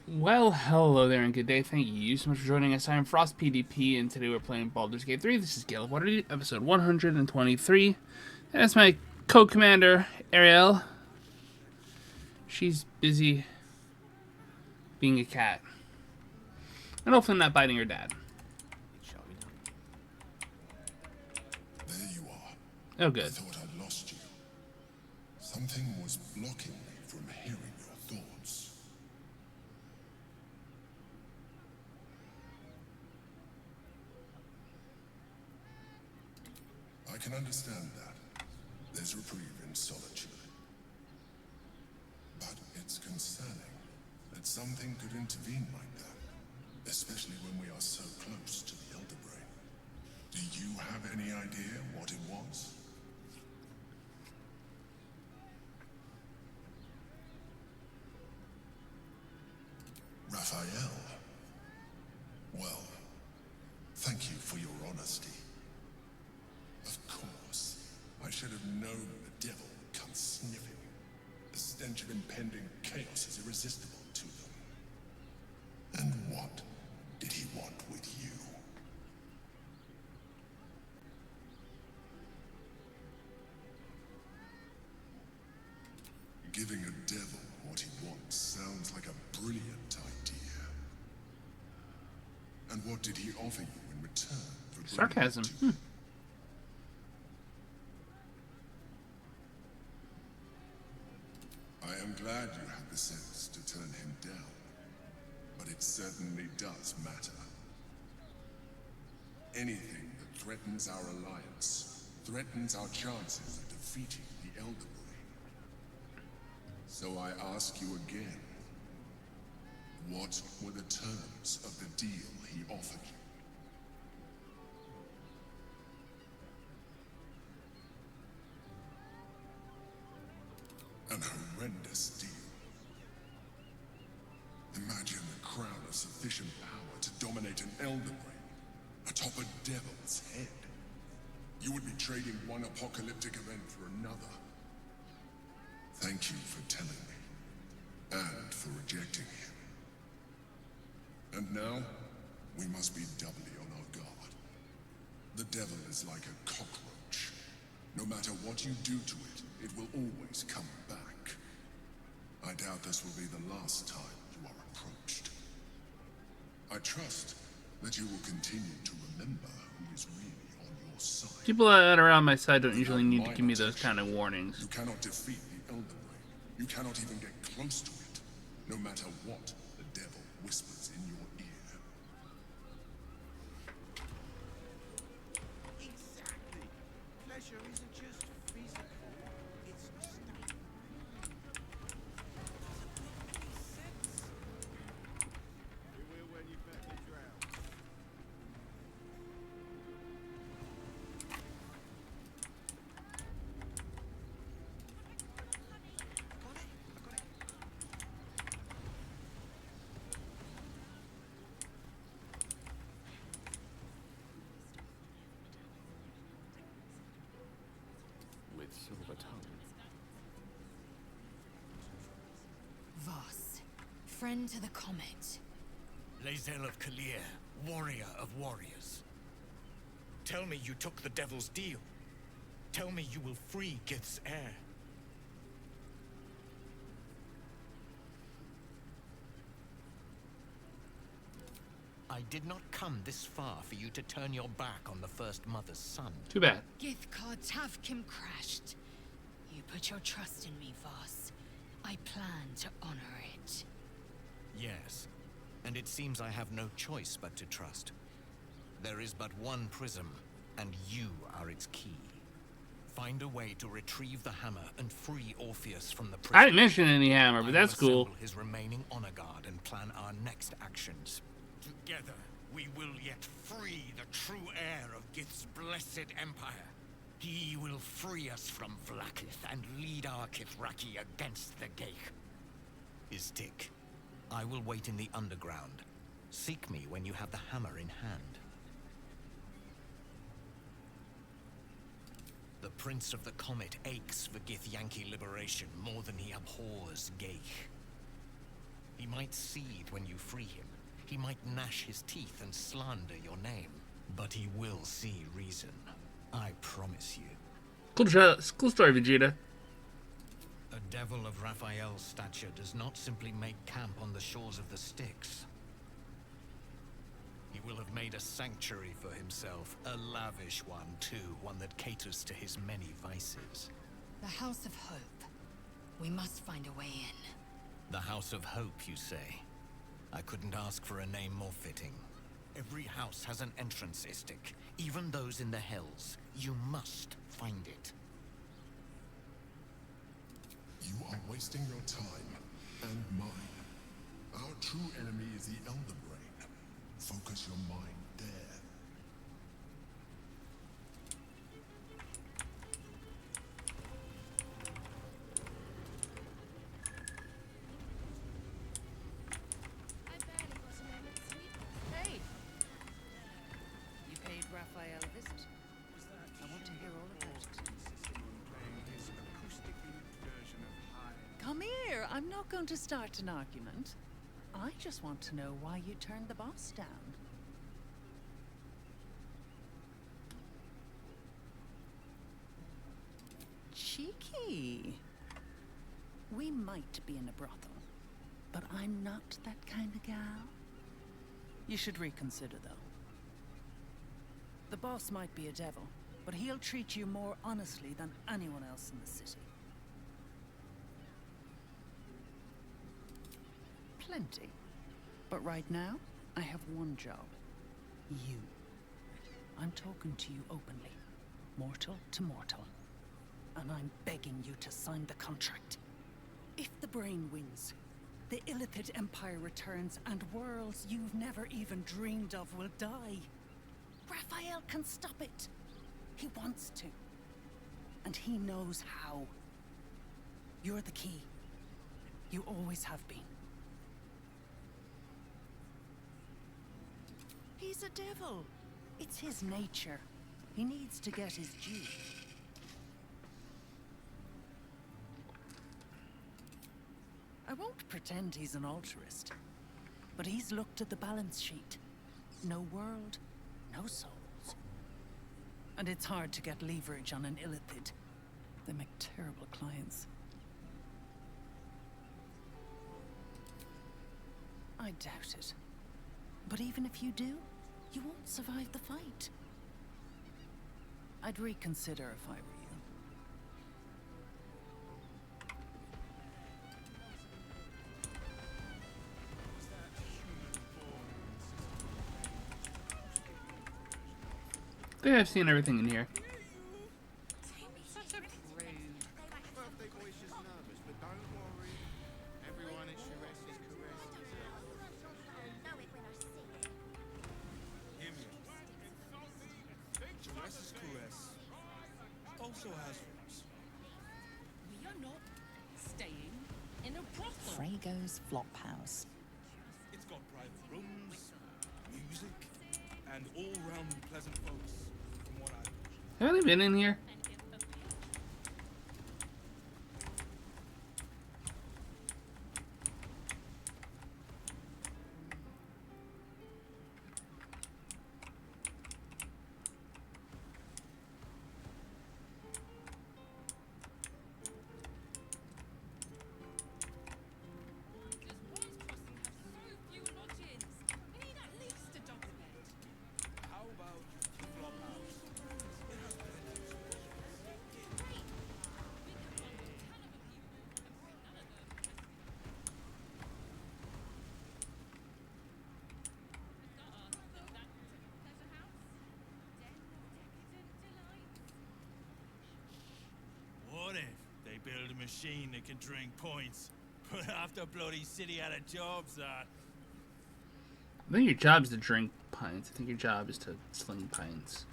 Well, hello there and good day. Thank you so much for joining us. I'm FrostPDP, and today we're playing Baldur's Gate 3. This is Gale of Waterdeep, episode 123. And that's my co-commander, Ariel. She's busy being a cat. And hopefully not biting her dad. There you are. Oh, I good. thought I'd lost you. Something was blocking me from hearing your thoughts. I can understand that. There's reprieve in solitude. But it's concerning that something could intervene like that, especially when we are so close to the Elder Brain. Do you have any idea what it was? Raphael. Well, thank you for your honesty. Of course, I should have known the devil would come sniffing. The stench of impending chaos is irresistible to them. And what did he want with you? Giving a devil what he wants sounds like a brilliant idea. And what did he offer you in return for Sarcasm. bringing it to you? I am glad you had the sense to turn him down, but it certainly does matter. Anything that threatens our alliance threatens our chances of defeating the Elder Brain. So I ask you again, what were the terms of the deal he offered you? An horrendous deal. Imagine a crown of sufficient power to dominate an Elder Brain atop a devil's head. You would be trading one apocalyptic event for another. Thank you for telling me, and for rejecting him. And now, we must be doubly on our guard. The devil is like a cockroach. No matter what you do to it, it will always come back. I doubt this will be the last time you are approached. I trust that you will continue to remember who is really on your side. People that are on my side don't usually need to give me those kind of warnings. You cannot defeat the Elder Brain. You cannot even get close to it, no matter what the devil whispers in your ear. Exactly. Pleasure isn't just physical, it's a state. You will when you badly drown. With silver tongue. Voss, friend to the comet. Lazel of Kalir, warrior of warriors. Tell me you took the devil's deal. Tell me you will free Gith's heir. I did not come this far for you to turn your back on the first mother's son. Too bad. Githkar Tavkim crashed. You put your trust in me, Voss. I plan to honor it. Yes, and it seems I have no choice but to trust. There is but one prism, and you are its key. Find a way to retrieve the hammer and free Orpheus from the prison. I didn't mention any hammer, but I that's will cool. assemble his remaining honor guard and plan our next actions. Together, we will yet free the true heir of Gith's blessed empire. He will free us from Vlaakith and lead our Kithraki against the Ghaik. Istik, I will wait in the underground. Seek me when you have the hammer in hand. The Prince of the Comet aches for Githyanki liberation more than he abhors Ghaik. He might seethe when you free him. He might gnash his teeth and slander your name. But he will see reason. I promise you. Cool story, Vegeta. A devil of Raphael's stature does not simply make camp on the shores of the Styx. He will have made a sanctuary for himself, a lavish one too, one that caters to his many vices. The House of Hope. We must find a way in. The House of Hope, you say? I couldn't ask for a name more fitting. Every house has an entrance, Istik. Even those in the Hells. You must find it. You are wasting your time and mine. Our true enemy is the Elder Brain. Focus your mind there. Hey! You paid Raphael a visit? I want to hear all about it. Come here! I'm not going to start an argument. I just want to know why you turned the boss down. Cheeky. We might be in a brothel, but I'm not that kind of gal. You should reconsider, though. The boss might be a devil, but he'll treat you more honestly than anyone else in the city. Plenty. But right now, I have one job. You. I'm talking to you openly. Mortal to mortal. And I'm begging you to sign the contract. If the brain wins, the Illithid Empire returns and worlds you've never even dreamed of will die. Raphael can stop it. He wants to. And he knows how. You're the key. You always have been. He's a devil. It's his nature. He needs to get his due. I won't pretend he's an altruist, but he's looked at the balance sheet. No world, no souls. And it's hard to get leverage on an Illithid. They make terrible clients. I doubt it. But even if you do, you won't survive the fight. I'd reconsider if I were you. I think I've seen everything in here. Such a prude. Birthday boy's just nervous, but don't worry. Everyone at Shire's caress. Shire's caress also has rooms. We are not staying in a brothel. Frago's Flophouse. It's got private rooms, music, and all-round pleasant folks, from what I Have they been in here? How about the Flophouse? It has plenty. What if they build a machine that can drink points, put half the bloody city out of jobs, I think your job is to drink pints. I think your job is to sling pints.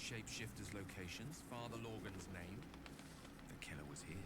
shapeshifters' locations, Father Lorgan's name. The killer was here.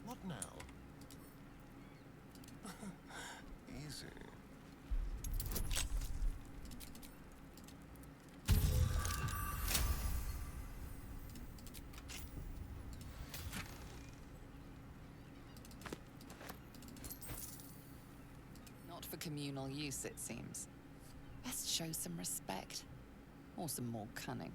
What now? Easy. Not for communal use, it seems. Best show some respect. Or some more cunning.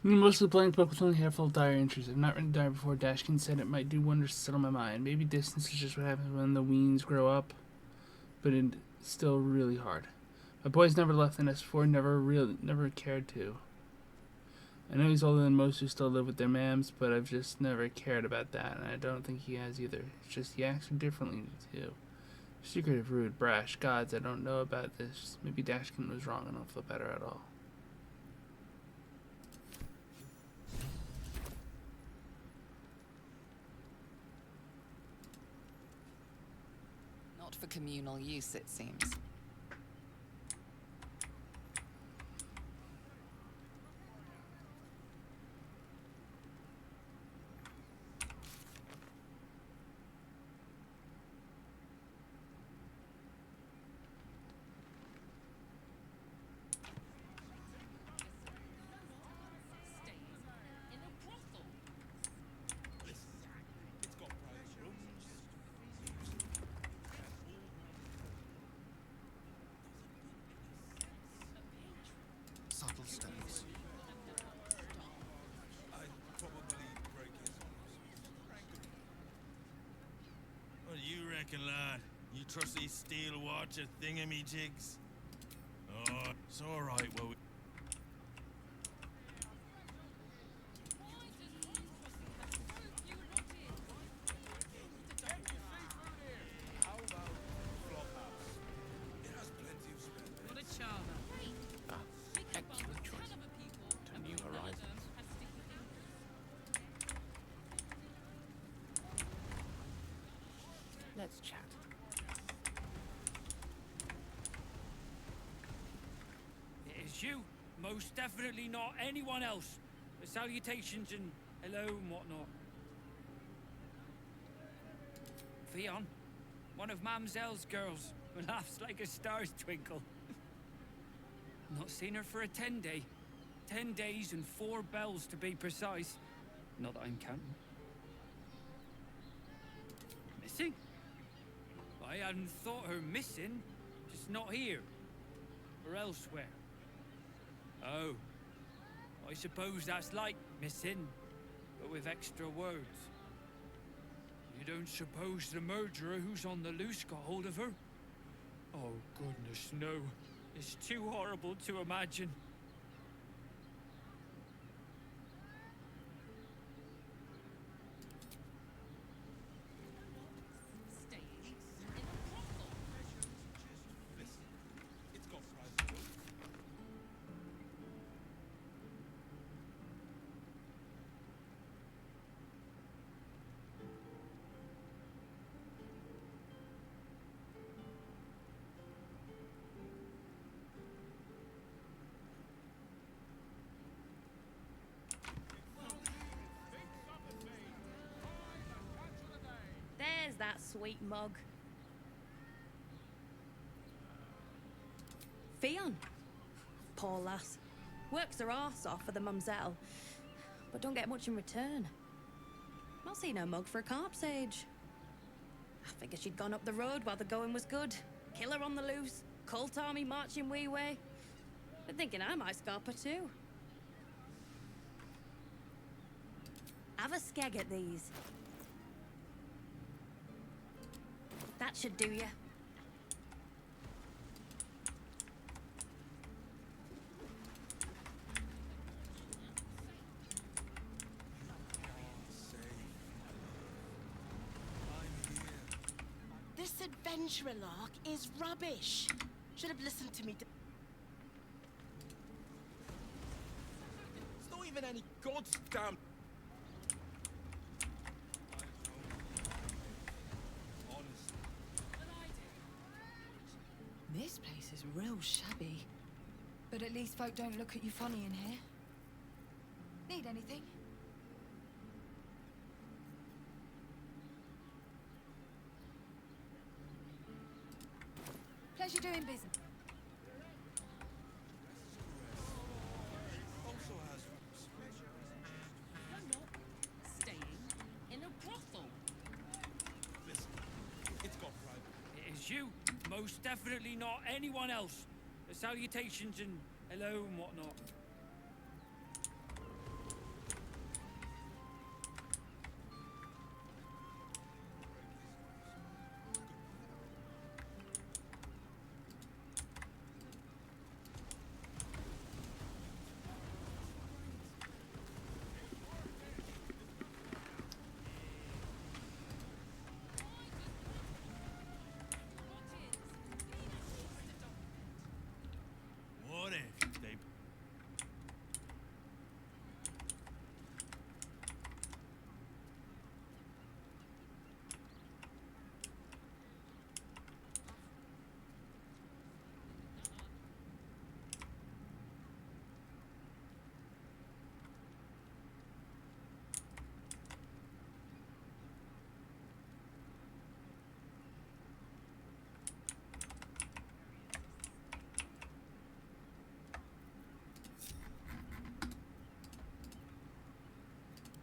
I'm mostly playing book with only a handful of dire entries. I've not written dire before. Dashkin said it might do wonders to settle my mind. Maybe distance is just what happens when the weens grow up, but it's still really hard. My boy's never left the nest before, never cared to. I know he's older than most who still live with their mams, but I've just never cared about that, and I don't think he has either. It's just he acts differently too. Secretive, rude, brash. Gods, I don't know about this. Maybe Dashkin was wrong and I don't feel better at all. Not for communal use, it seems. It's got private rooms, Subtle steps. I'd probably break his What do you reckon, lad? You trust these steel watcher thingamajigs? Oh, it's all right. Well, How about Flophouse? It has plenty of spare beds. What a charmer. Excellent choice. To new horizons. Let's chat. It is you. Most definitely not anyone else. The salutations and hello and whatnot. Fionn, one of Mamselle's girls, who laughs like a star's twinkle. Not seen her for a 10-day. 10 days and 4 bells to be precise. Not that I'm counting. Missing? I hadn't thought her missing, just not here. Or elsewhere. Oh. I suppose that's like missing, but with extra words. You don't suppose the murderer who's on the loose got hold of her? Oh, goodness, no. It's too horrible to imagine. sweet mug. Fionn. Poor lass. Works her arse off for the mumselle, but don't get much in return. Not seen her mug for a carp's age. I figured she'd gone up the road while the going was good. Killer on the loose, cult army marching wee way. Been thinking I might scarp her too. Have a skeg at these. That should do ya. This adventurer lark is rubbish. Should have listened to me. It's not even any goddamn. This place is real shabby. But at least folk don't look at you funny in here. Need anything? Pleasure doing business. Also has Staying in a brothel. listen. It's got private. It is you. Most definitely not anyone else. The salutations and hello and whatnot. What if they...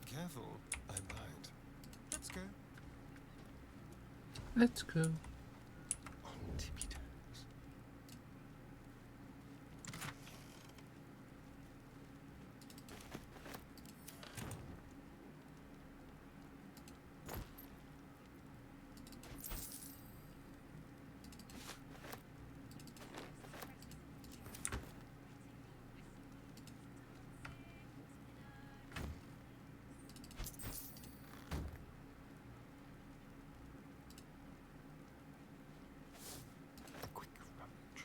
Careful, I might. Let's go. Let's go. On tippy toes. A quick rummage.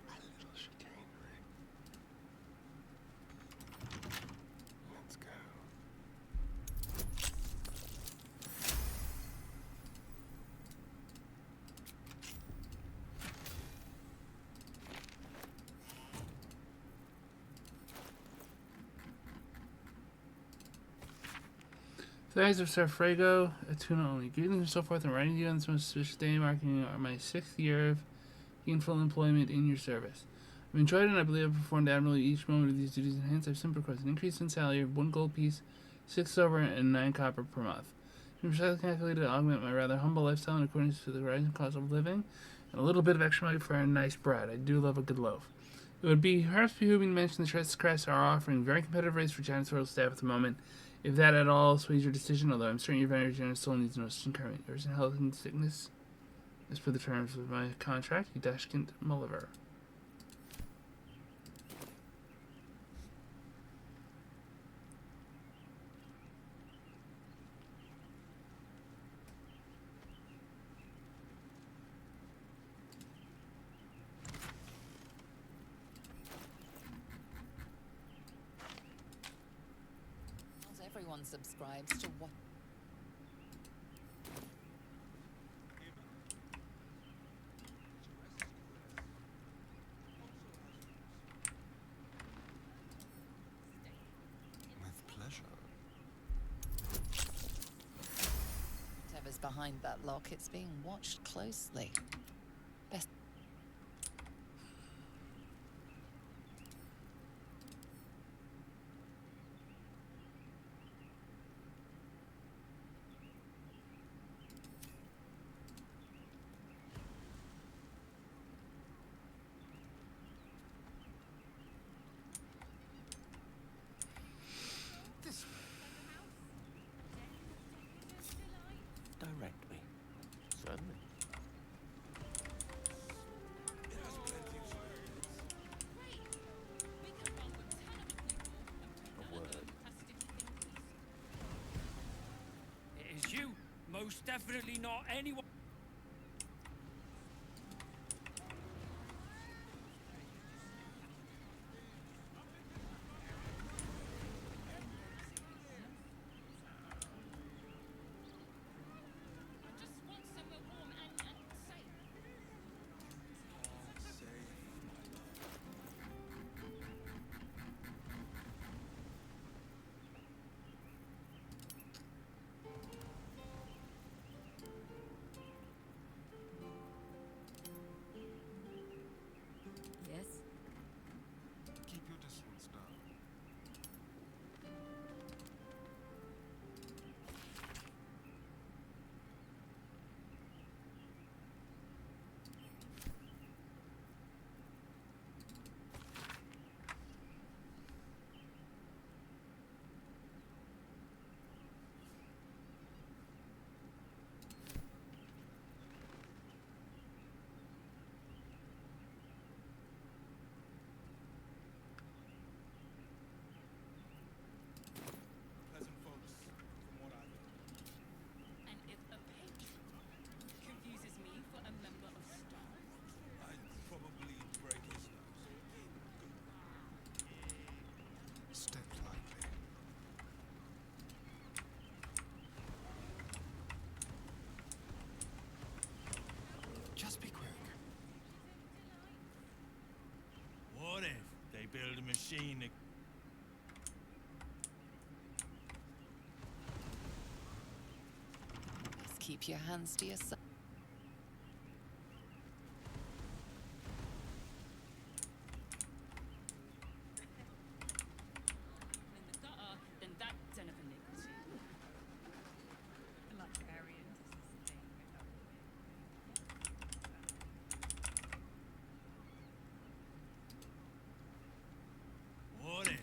A little chicanery. Let's go. Flags of Sarfrago, Atuna only. Greetings and so forth, and writing to you on this most auspicious day, marking my 6th year of gainful employment in your service. I've enjoyed it, and I believe I've performed admirably each moment of these duties, and hence I've simply requested an increase in salary of 1 gold piece, 6 silver, and 9 copper per month. It's been precisely calculated to augment my rather humble lifestyle in accordance to the rising cost of living, and a little bit of extra money for a nice bread. I do love a good loaf. It would be perhaps behooving to mention the Trust Crest are offering very competitive rates for janitorial staff at the moment, if that at all sways your decision, although I'm certain your very generous soul needs no such encouragement. Yours in health and sickness, as per the terms of my contract, Udashkint Mulliver. everyone subscribes to what? With pleasure. Whatever's behind that lock, it's being watched closely. Best. This way. Direct me. Certainly. A word. It is you. Most definitely not anyone. Yes? Keep your distance down. Pleasant folks, from what I've heard. And if a patron confuses me for a member of staff, I'd probably break his nose. Step lightly. Just be quick. What if they build a machine that... Best keep your hands to yourself. in the gutter, then that's den of iniquity. Larian What if?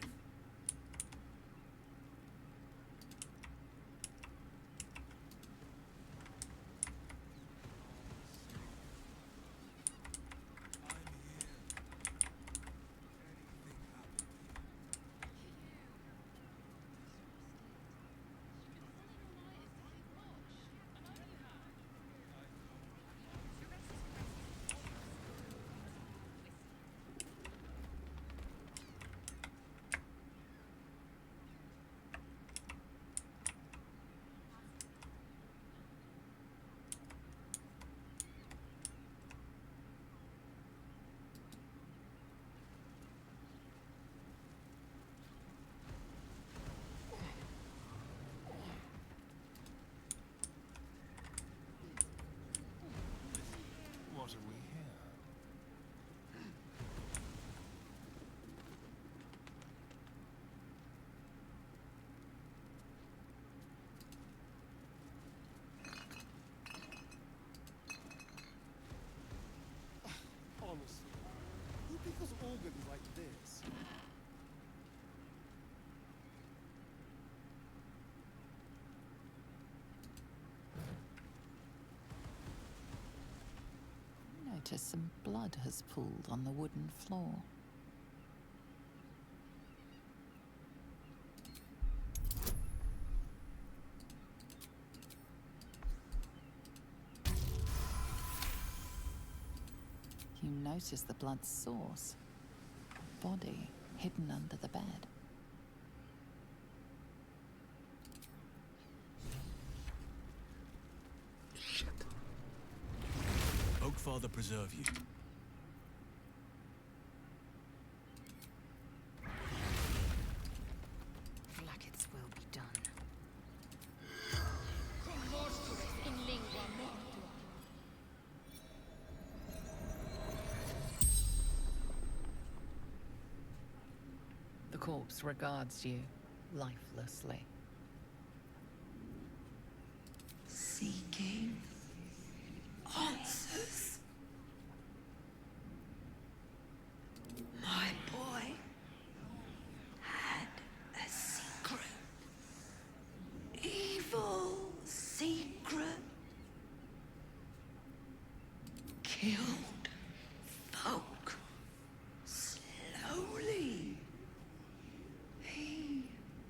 What have we here? Honestly, who pickles organs like this? Notice some blood has pooled on the wooden floor. You notice the blood's source. A body hidden under the bed. Father preserve you. Blackets will be done. The corpse regards you lifelessly. Seeking answers. My boy had a secret. Evil secret. Killed folk. Slowly. He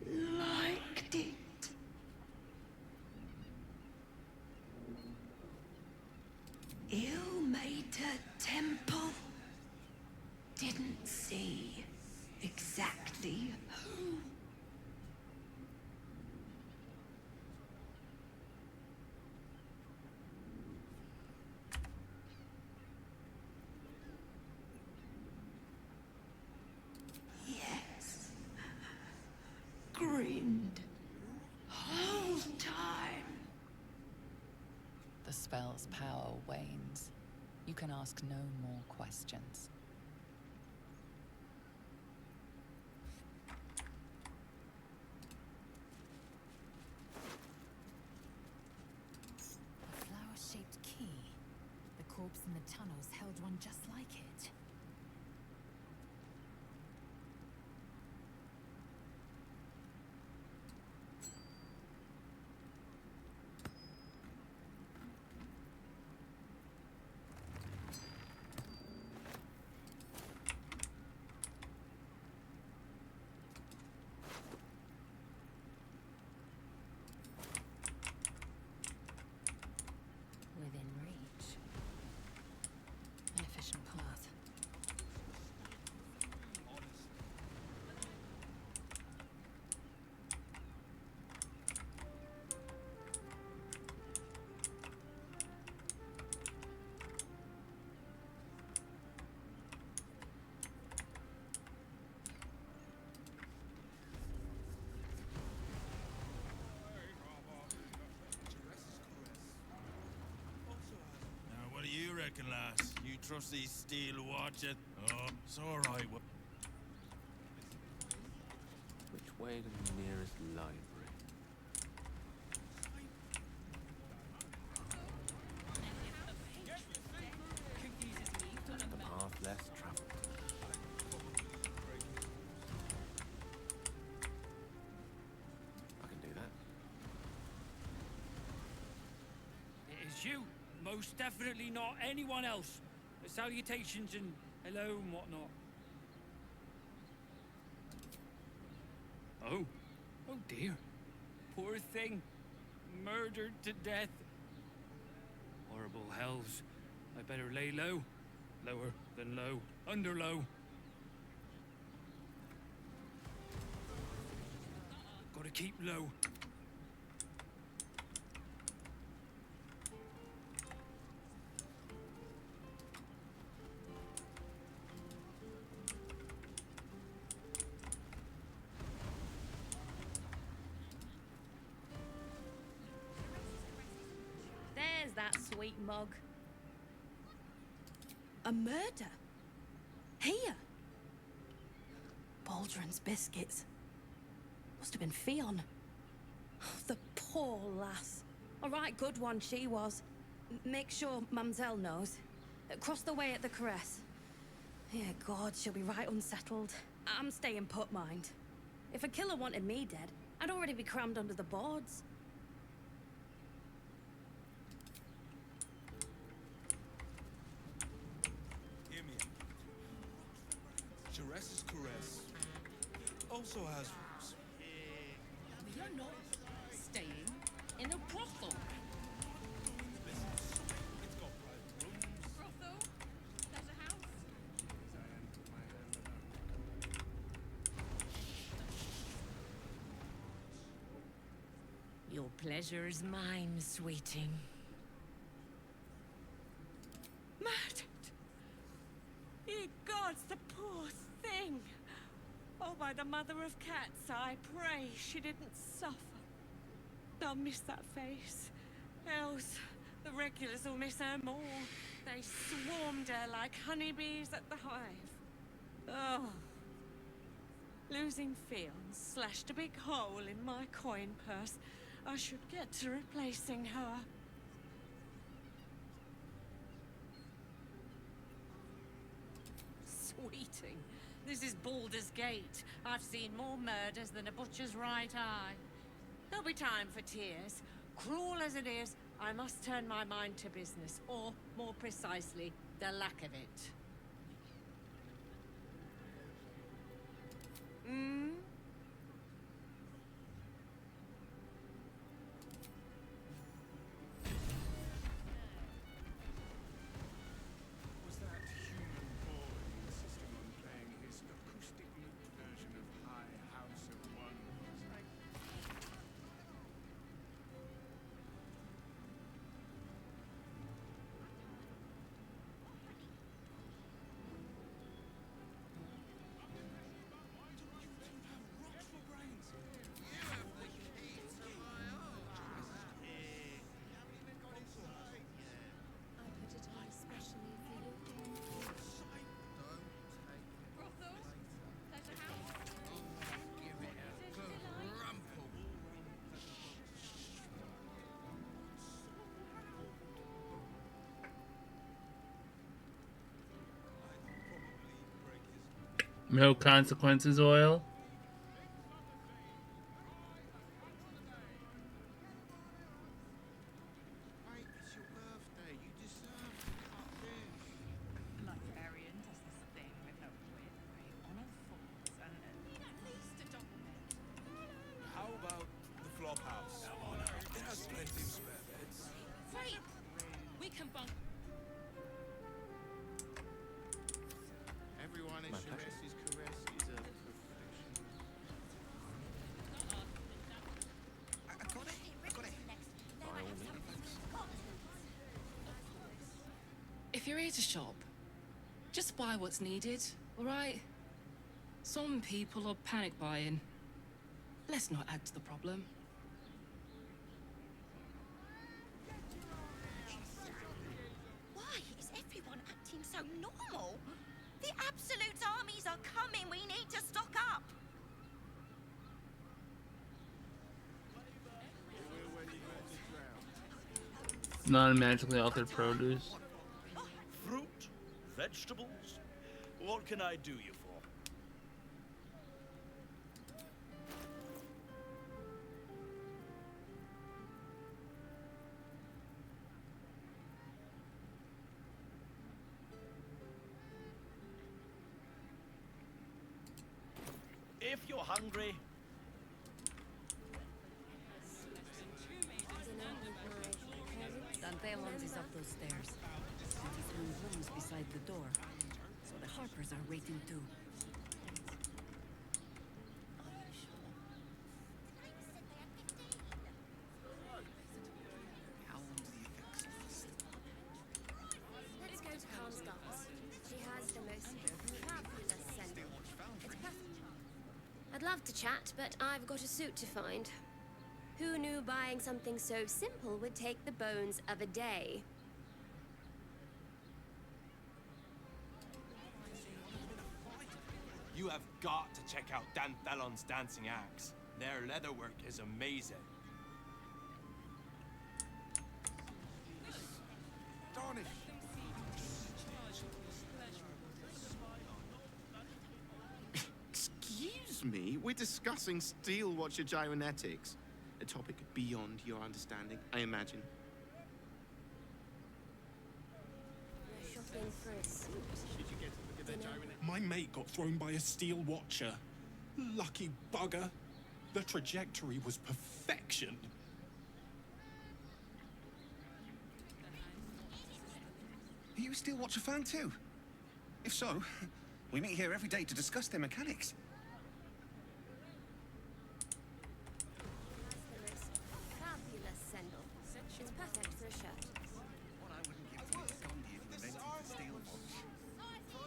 liked it. Ill-mated temple. Didn't see exactly who. Yes. Grinned. Whole time. The spell's power wanes. You can ask no more questions. A flower-shaped key. The corpse in the tunnels held one just like it. Within reach. An efficient path. Now, what do you reckon, lass? You trust these steel watchers? Oh, it's all right. Which way to the nearest library? The path less traveled. I can do that. It is you. Most definitely not anyone else. Salutations and hello and whatnot. Oh. Oh dear. Poor thing. Murdered to death. Horrible hells. I better lay low. Lower than low. Under low. Gotta keep low. There's that sweet mug. A murder? Here? Baldur's biscuits. Must have been Fionn. The poor lass. A right good one she was. Make sure Mamselle knows. Across the way at the caress. Yeah, God, she'll be right unsettled. I'm staying put, mind. If a killer wanted me dead, I'd already be crammed under the boards. Hear me out. Jaheira's caress also has rules. We are not staying in a brothel. It's got private rooms. Brothel? There's a house? Your pleasure is mine, sweeting. My by the mother of cats, I pray she didn't suffer. I'll miss that face. Else, the regulars will miss her more. They swarmed her like honeybees at the hive. Oh. Losing Fion slashed a big hole in my coin purse. I should get to replacing her. Sweeting. This is Baldur's Gate. I've seen more murders than a butcher's right eye. There'll be time for tears. Cruel as it is, I must turn my mind to business, or, more precisely, the lack of it. Was that human boy insisting on playing his acoustic looped version of High House of Wonders? No consequences, oil. Mate, it's your birthday. You deserve Larian does this thing with her whip where you honor fools and at least a double bed. How about the flop house? It has plenty of spare beds. Wait! We can bunk. everyone in Sharesi's caress is a perfection. I got it. By all means. If you're here to shop, just buy what's needed, alright? Some people are panic buying. Let's not add to the problem. Why is everyone acting so normal? The Absolute armies are coming. We need to stock up. Non-magically altered produce. Fruit? Vegetables? What can I do you for? If you're hungry, Dantelons is up those stairs. 23 rooms beside the door. So the Harpers are waiting too. Let's go to Karlsgard's. She has the most fabulous scent. It's perfect. I'd love to chat, but I've got a suit to find. Who knew buying something so simple would take the bones of a day? You have got to check out Danthelon's dancing acts. Their leatherwork is amazing. Darnish! Excuse me? We're discussing steel watcher gyrometics. A topic beyond your understanding, I imagine. We're shopping for a suit. Did you get to look at that gyrometics? My mate got thrown by a steel watcher. Lucky bugger. The trajectory was perfection. Are you a steel watcher fan too? If so, we meet here every day to discuss their mechanics. Fabulous sandal. It's perfect for a shirt. What I wouldn't give to be Gandhi if he invented the steel watch.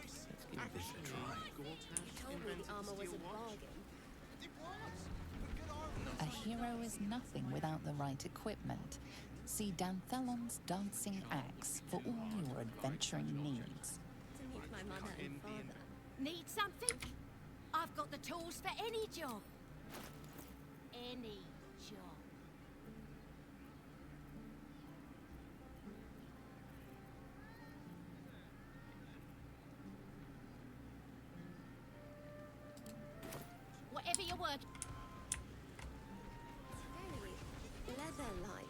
Let's give this a try. told me the armor was a bargain. A hero is nothing without the right equipment. See Danthelon's dancing axe for all your adventuring needs. To meet my mother and father. Need something? I've got the tools for any job. Any job. Whatever you work. Very leather-like.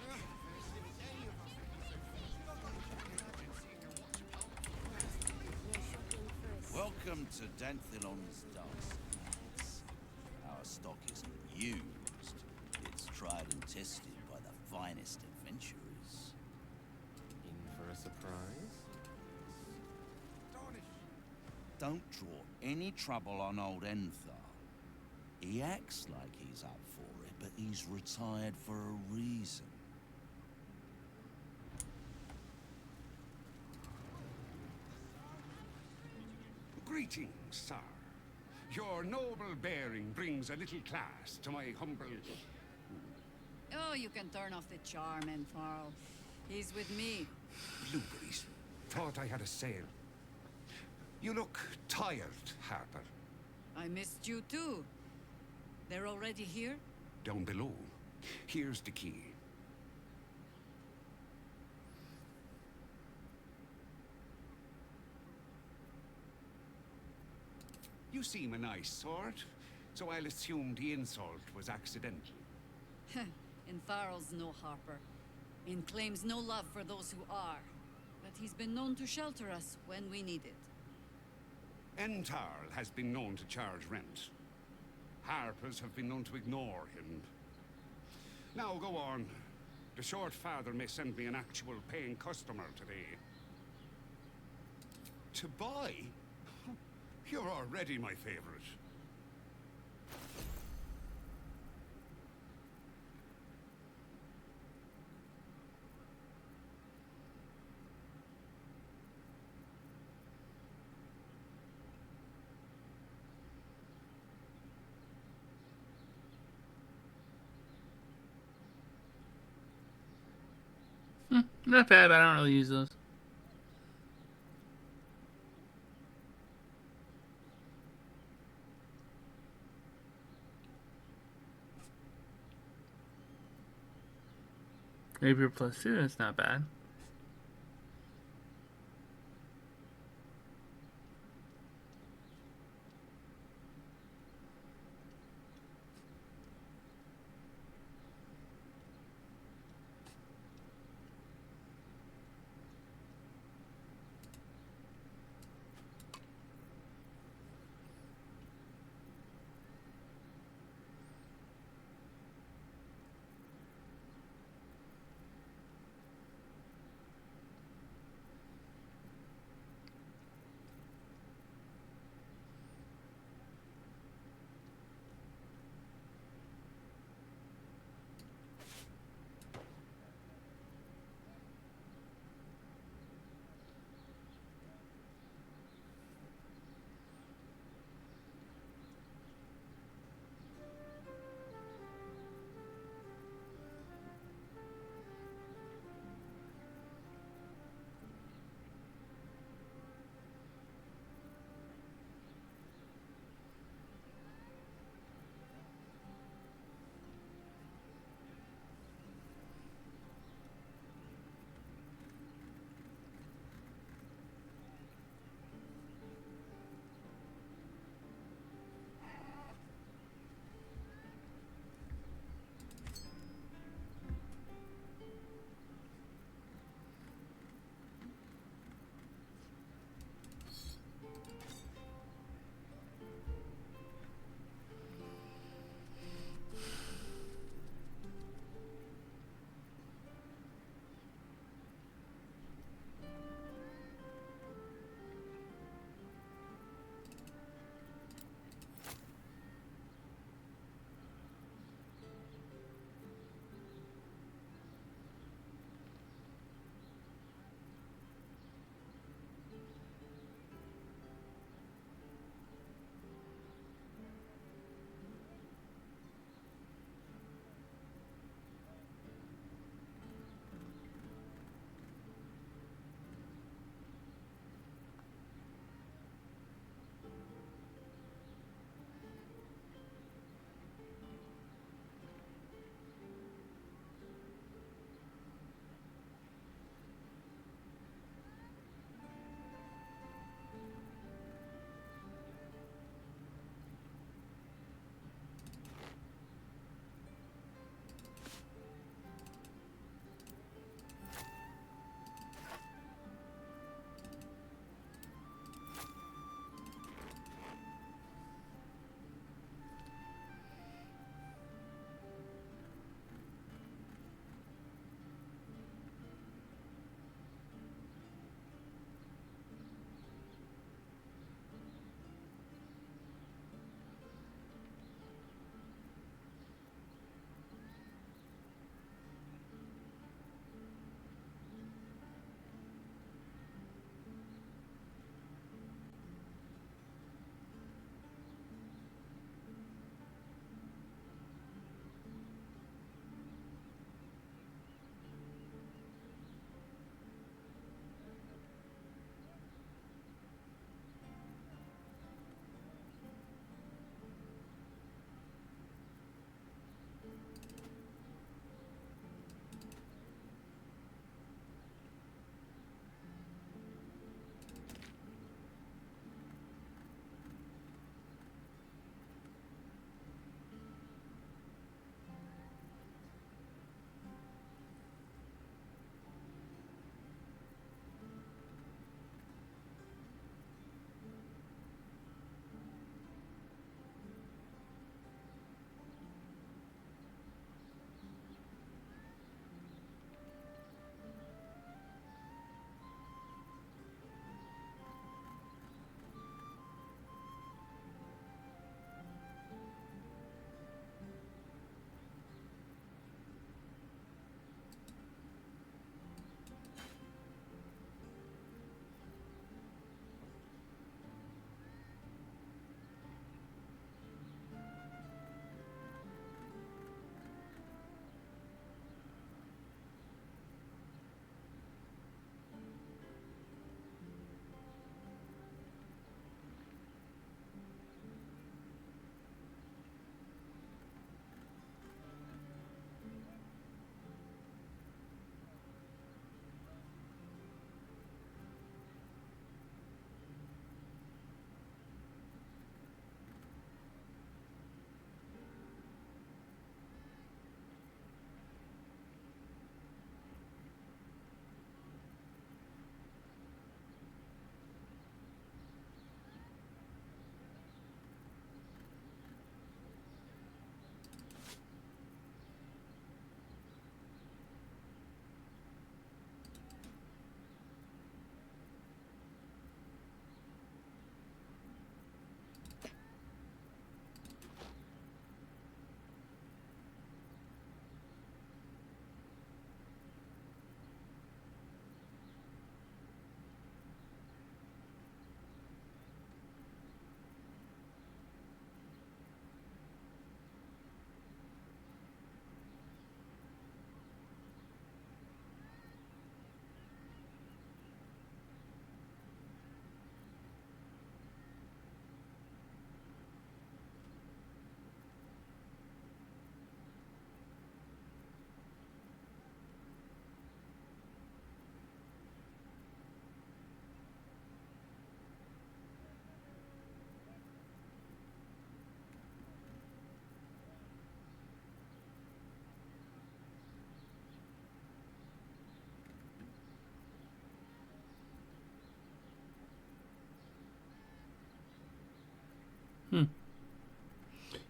Welcome to Danthelon's dancing axe. Our stock isn't used. It's tried and tested by the finest adventurers. In for a surprise? Don't draw any trouble on old Enthar. He acts like he's up for it, but he's retired for a reason. Greetings, sir. Your noble bearing brings a little class to my humble... Oh, you can turn off the charm, Entharl. He's with me. Blueberries. Thought I had a sale. You look tired, Harper. I missed you too. They're already here? Down below. Here's the key. You seem a nice sort, so I'll assume the insult was accidental. Entharl's no Harper. And claims no love for those who are. But he's been known to shelter us when we need it. Entarl has been known to charge rent. Harpers have been known to ignore him. Now go on. The short father may send me an actual paying customer today. To buy? You're already my favorite. Not bad, but I don't really use those. Rapier +2, that's not bad.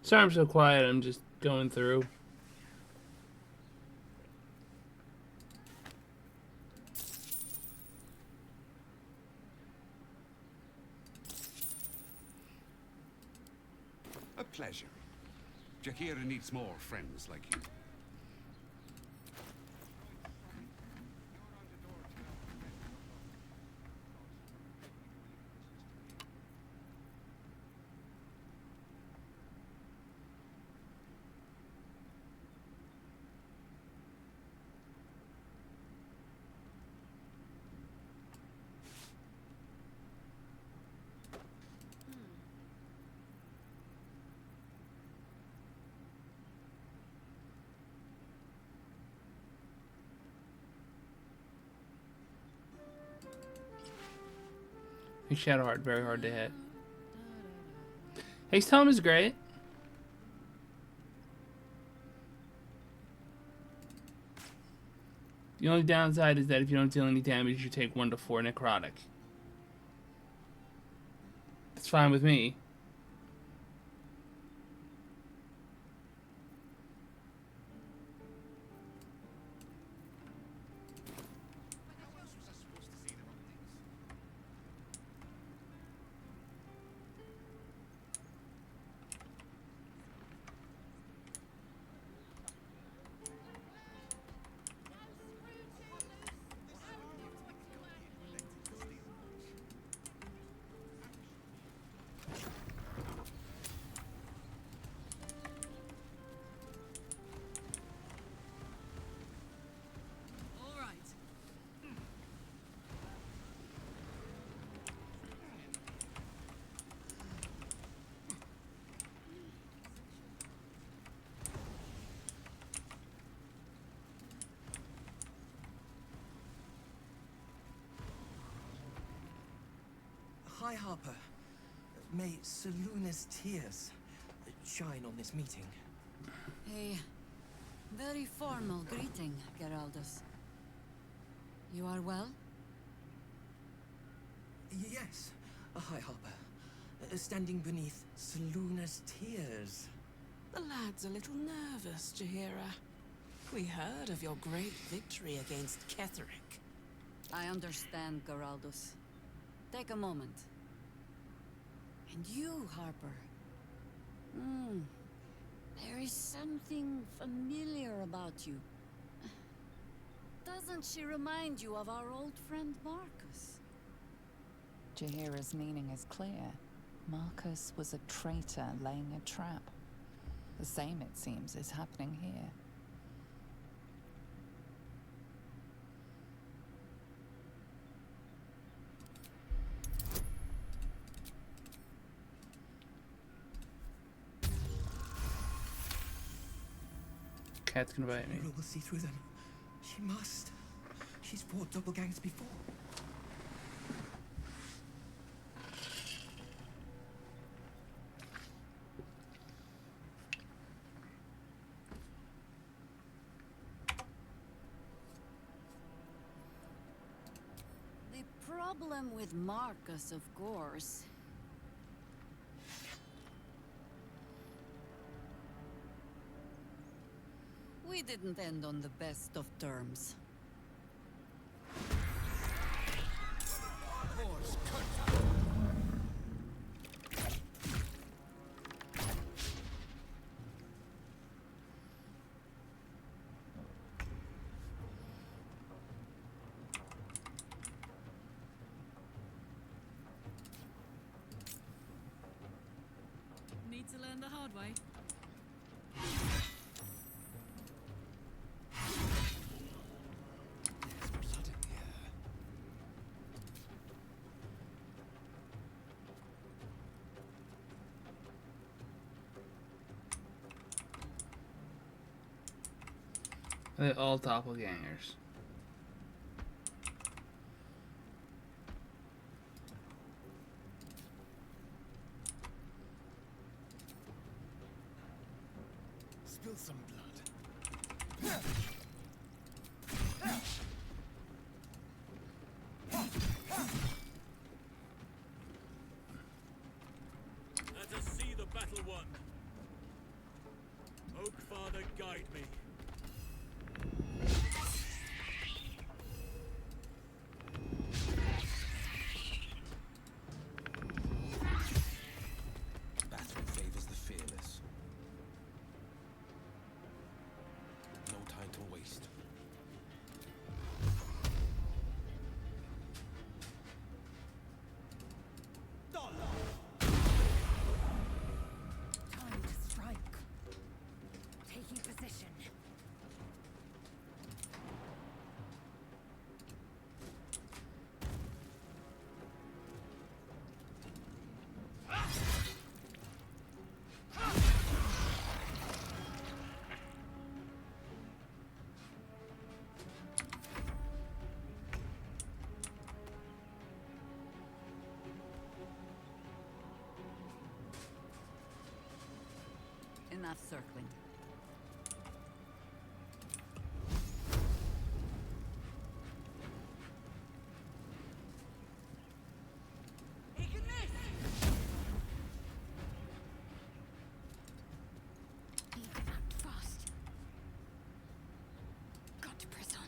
Sorry I'm so quiet, I'm just going through. A pleasure. Jaheira needs more friends like you. Shadowheart, very hard to hit. Haste Tome is great. The only downside is that if you don't deal any damage, you take 1 to 4 necrotic. It's fine with me. Hi, Harper. May Seluna's tears shine on this meeting. A very formal greeting, Geraldus. You are well? Yes. Hi, Harper. Standing beneath Seluna's tears. The lad's a little nervous, Jaheira. We heard of your great victory against Ketheric. I understand, Geraldus. Take a moment. And you, Harper. There is something familiar about you. Doesn't she remind you of our old friend Marcus? Jaheira's meaning is clear. Marcus was a traitor laying a trap. The same, it seems, is happening here. Cat's gonna bite me. Jaheira will see through them. She must. She's fought doppelgangers before. The problem with Marcus, of course. We didn't end on the best of terms. Need to learn the hard way. They're all doppelgangers. Spill some blood. Let us see one. Oak Father, guide me. Battle favors the fearless. No time to waste. Time to strike. Taking position. Enough circling. Need to act fast. Got to press on.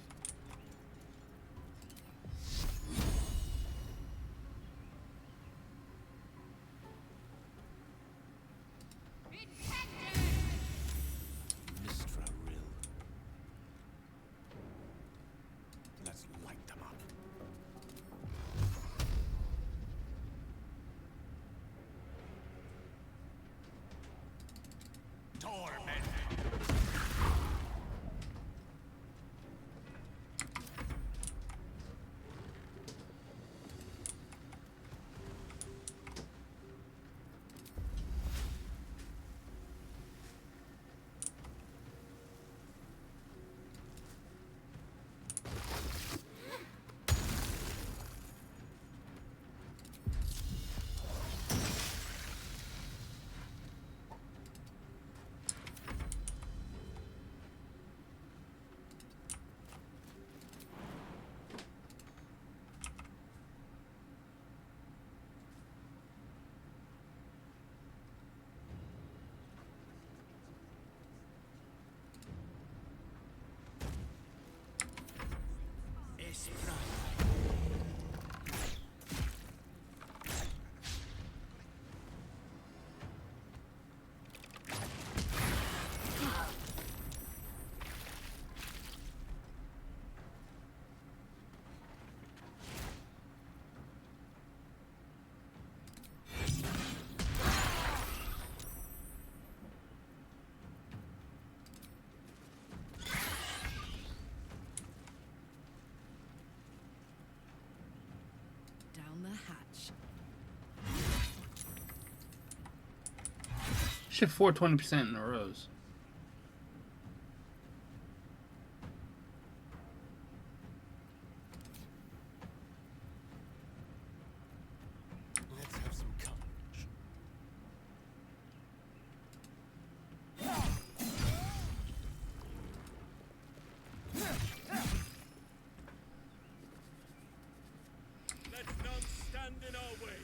Missed for a rill. Let's light them up. Torment. Down the hatch. Shift 420% in a rows. Let's have some courage. Let none stand in our way.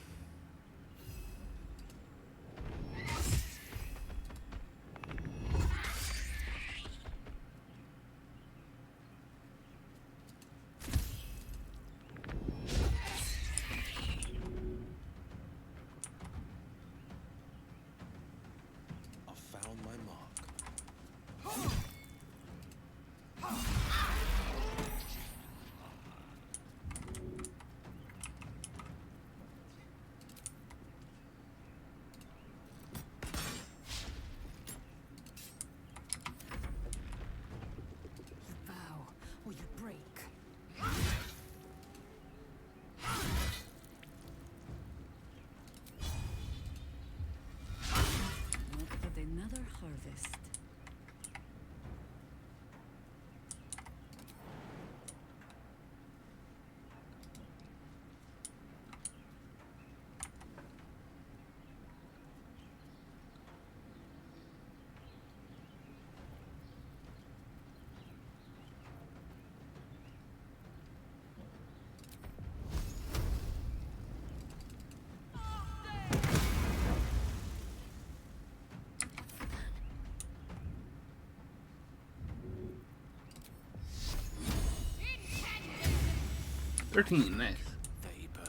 13, nice. They burn.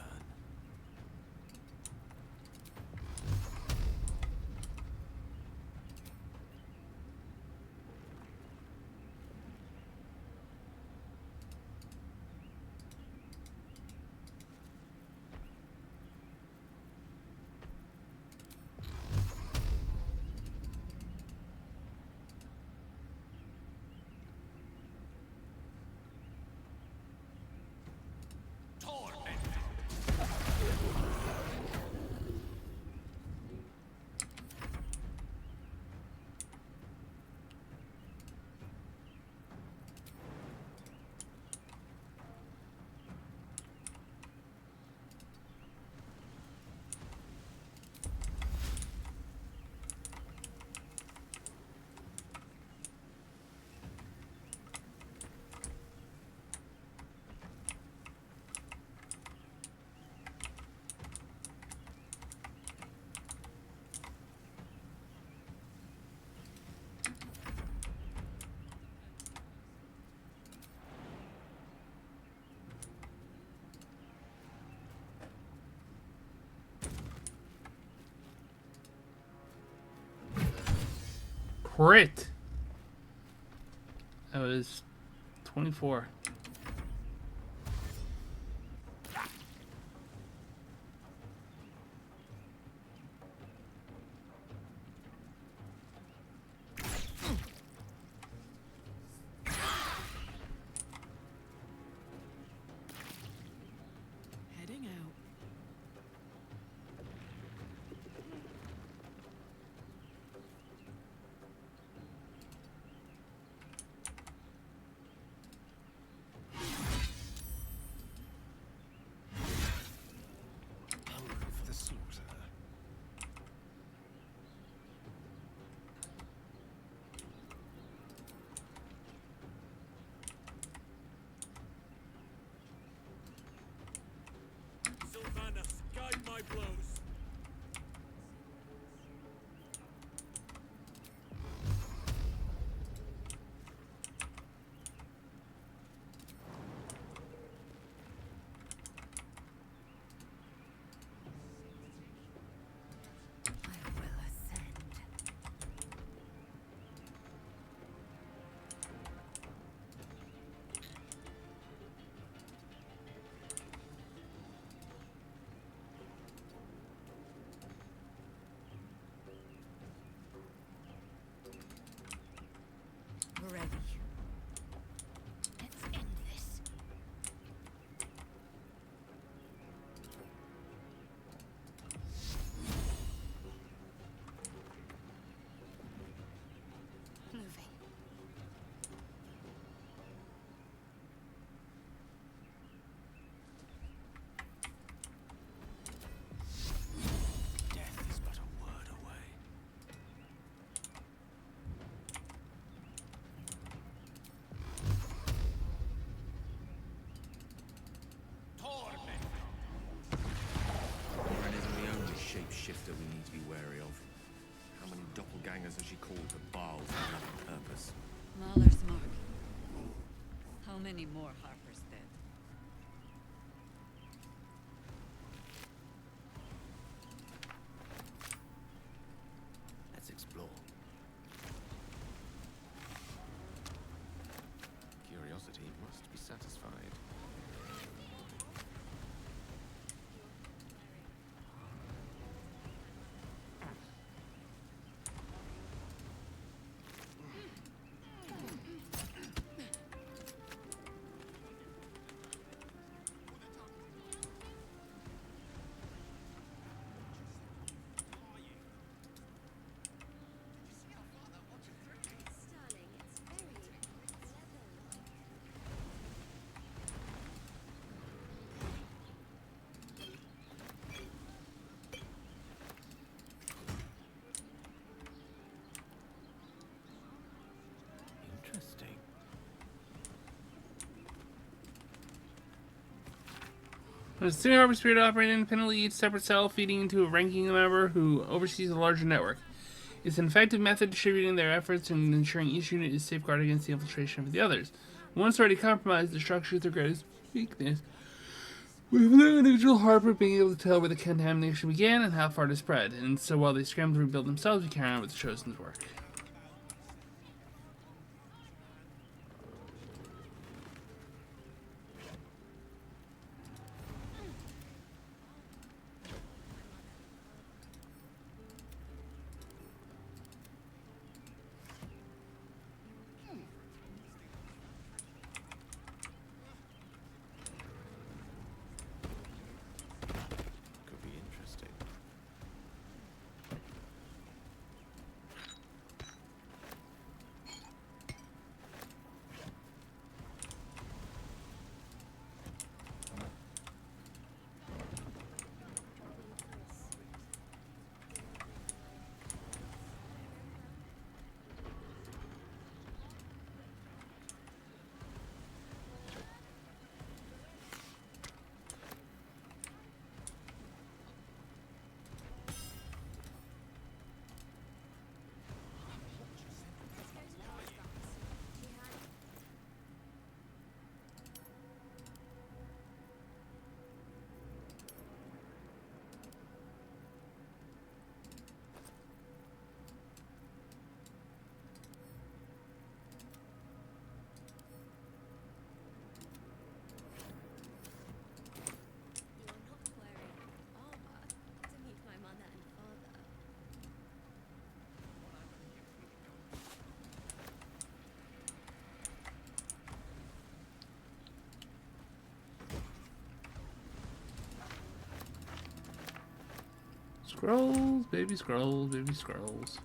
Crit. That was 24. Heading out. For the slaughter. Sylvanas, guide my blows. We're ready. Let's end this. Moving. Death is but a word away. Lauren isn't the only shapeshifter we need to be wary of. How many doppelgangers has she called to Baal for another purpose? Mahler's mark. How many more Harper's dead? Let's explore. Curiosity must be satisfied. Interesting. The City Harper Spirit operate independently, each separate cell feeding into a ranking member who oversees a larger network. It's an effective method distributing their efforts and ensuring each unit is safeguarded against the infiltration of the others. Once already compromised, the structure is their greatest weakness. with no individual Harper being able to tell where the contamination began and how far to spread, and so while they scramble to rebuild themselves, we carry on with the Chosen's work. Could be interesting. Scrolls, baby scrolls, baby scrolls.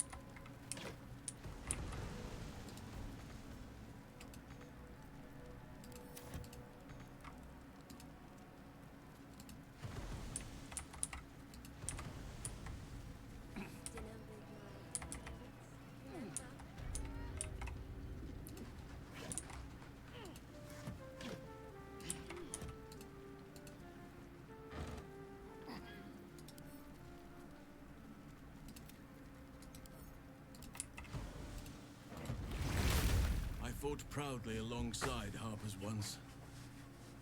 Fought proudly alongside Harper's once.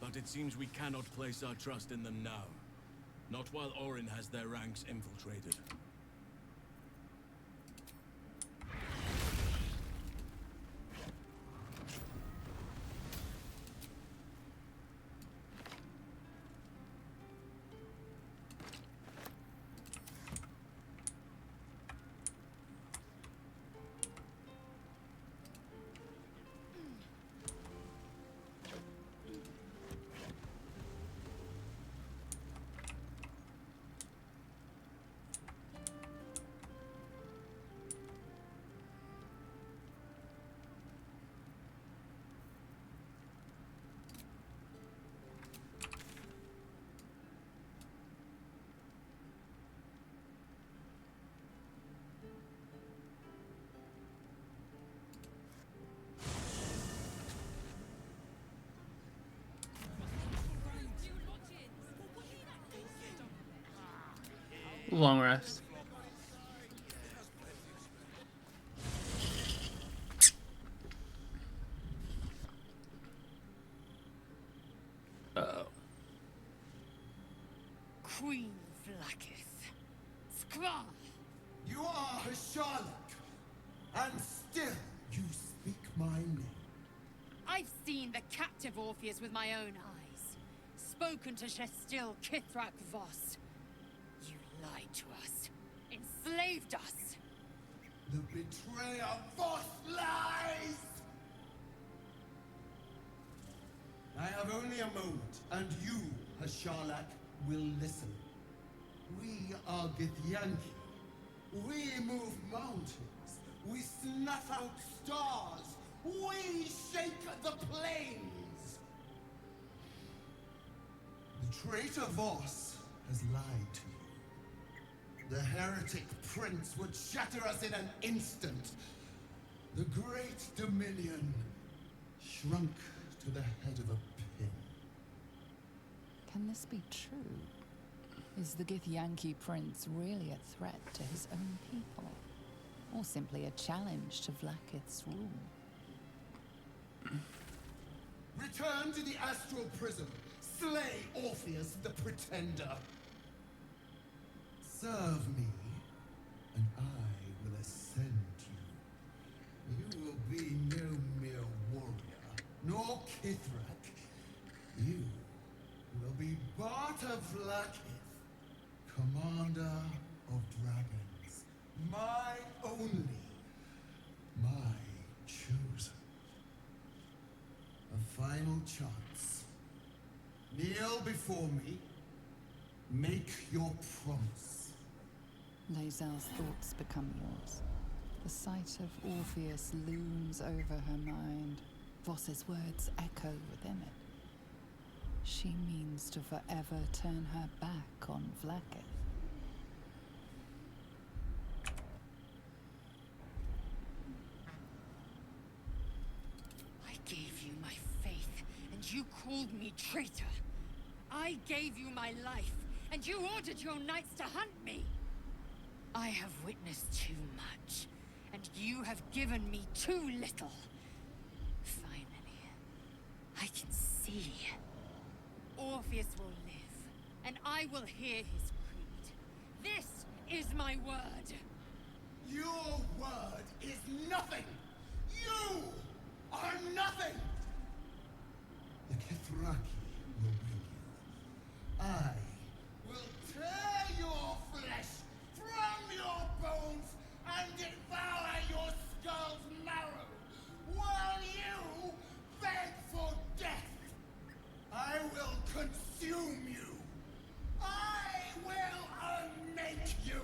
But it seems we cannot place our trust in them now. Not while Orin has their ranks infiltrated. Long rest. Uh-oh. Queen Vlaakith. Skra! You are a Charlotte, and still you speak my name. I've seen the captive Orpheus with my own eyes. Spoken to Shestil Kithrak Voss. You lied to us. Enslaved us. The betrayer Voss lies! I have only a moment, and you, Hasharlak, will listen. We are Githyanki. We move mountains. We snuff out stars. We shake the plains. The traitor Voss has lied to you. The heretic prince would shatter us in an instant. The great Dominion shrunk to the head of a pin. Can this be true? Is the Githyanki prince really a threat to his own people? Or simply a challenge to Vlaakith's rule? Return to the astral prism. slay Orpheus the Pretender. Serve me, and I will ascend you. You will be no mere warrior, nor Kithrak. You will be Barta Vlaakith, commander of dragons. My only, my chosen. A final chance. Kneel before me. Make your promise. Lae'zel's thoughts become yours. The sight of Orpheus looms over her mind. Voss's words echo within it. She means to forever turn her back on Vlaakith. I gave you my faith, and you called me traitor. I gave you my life, and you ordered your knights to hunt me. I have witnessed too much, and you have given me too little. Finally, I can see. Orpheus will live, and I will hear his creed. This is my word. Your word is nothing! You are nothing! The Kithraki will bring you. I will tear your flesh from your bones and devour your skull's marrow, while you beg for death. I will consume you. I will unmake you.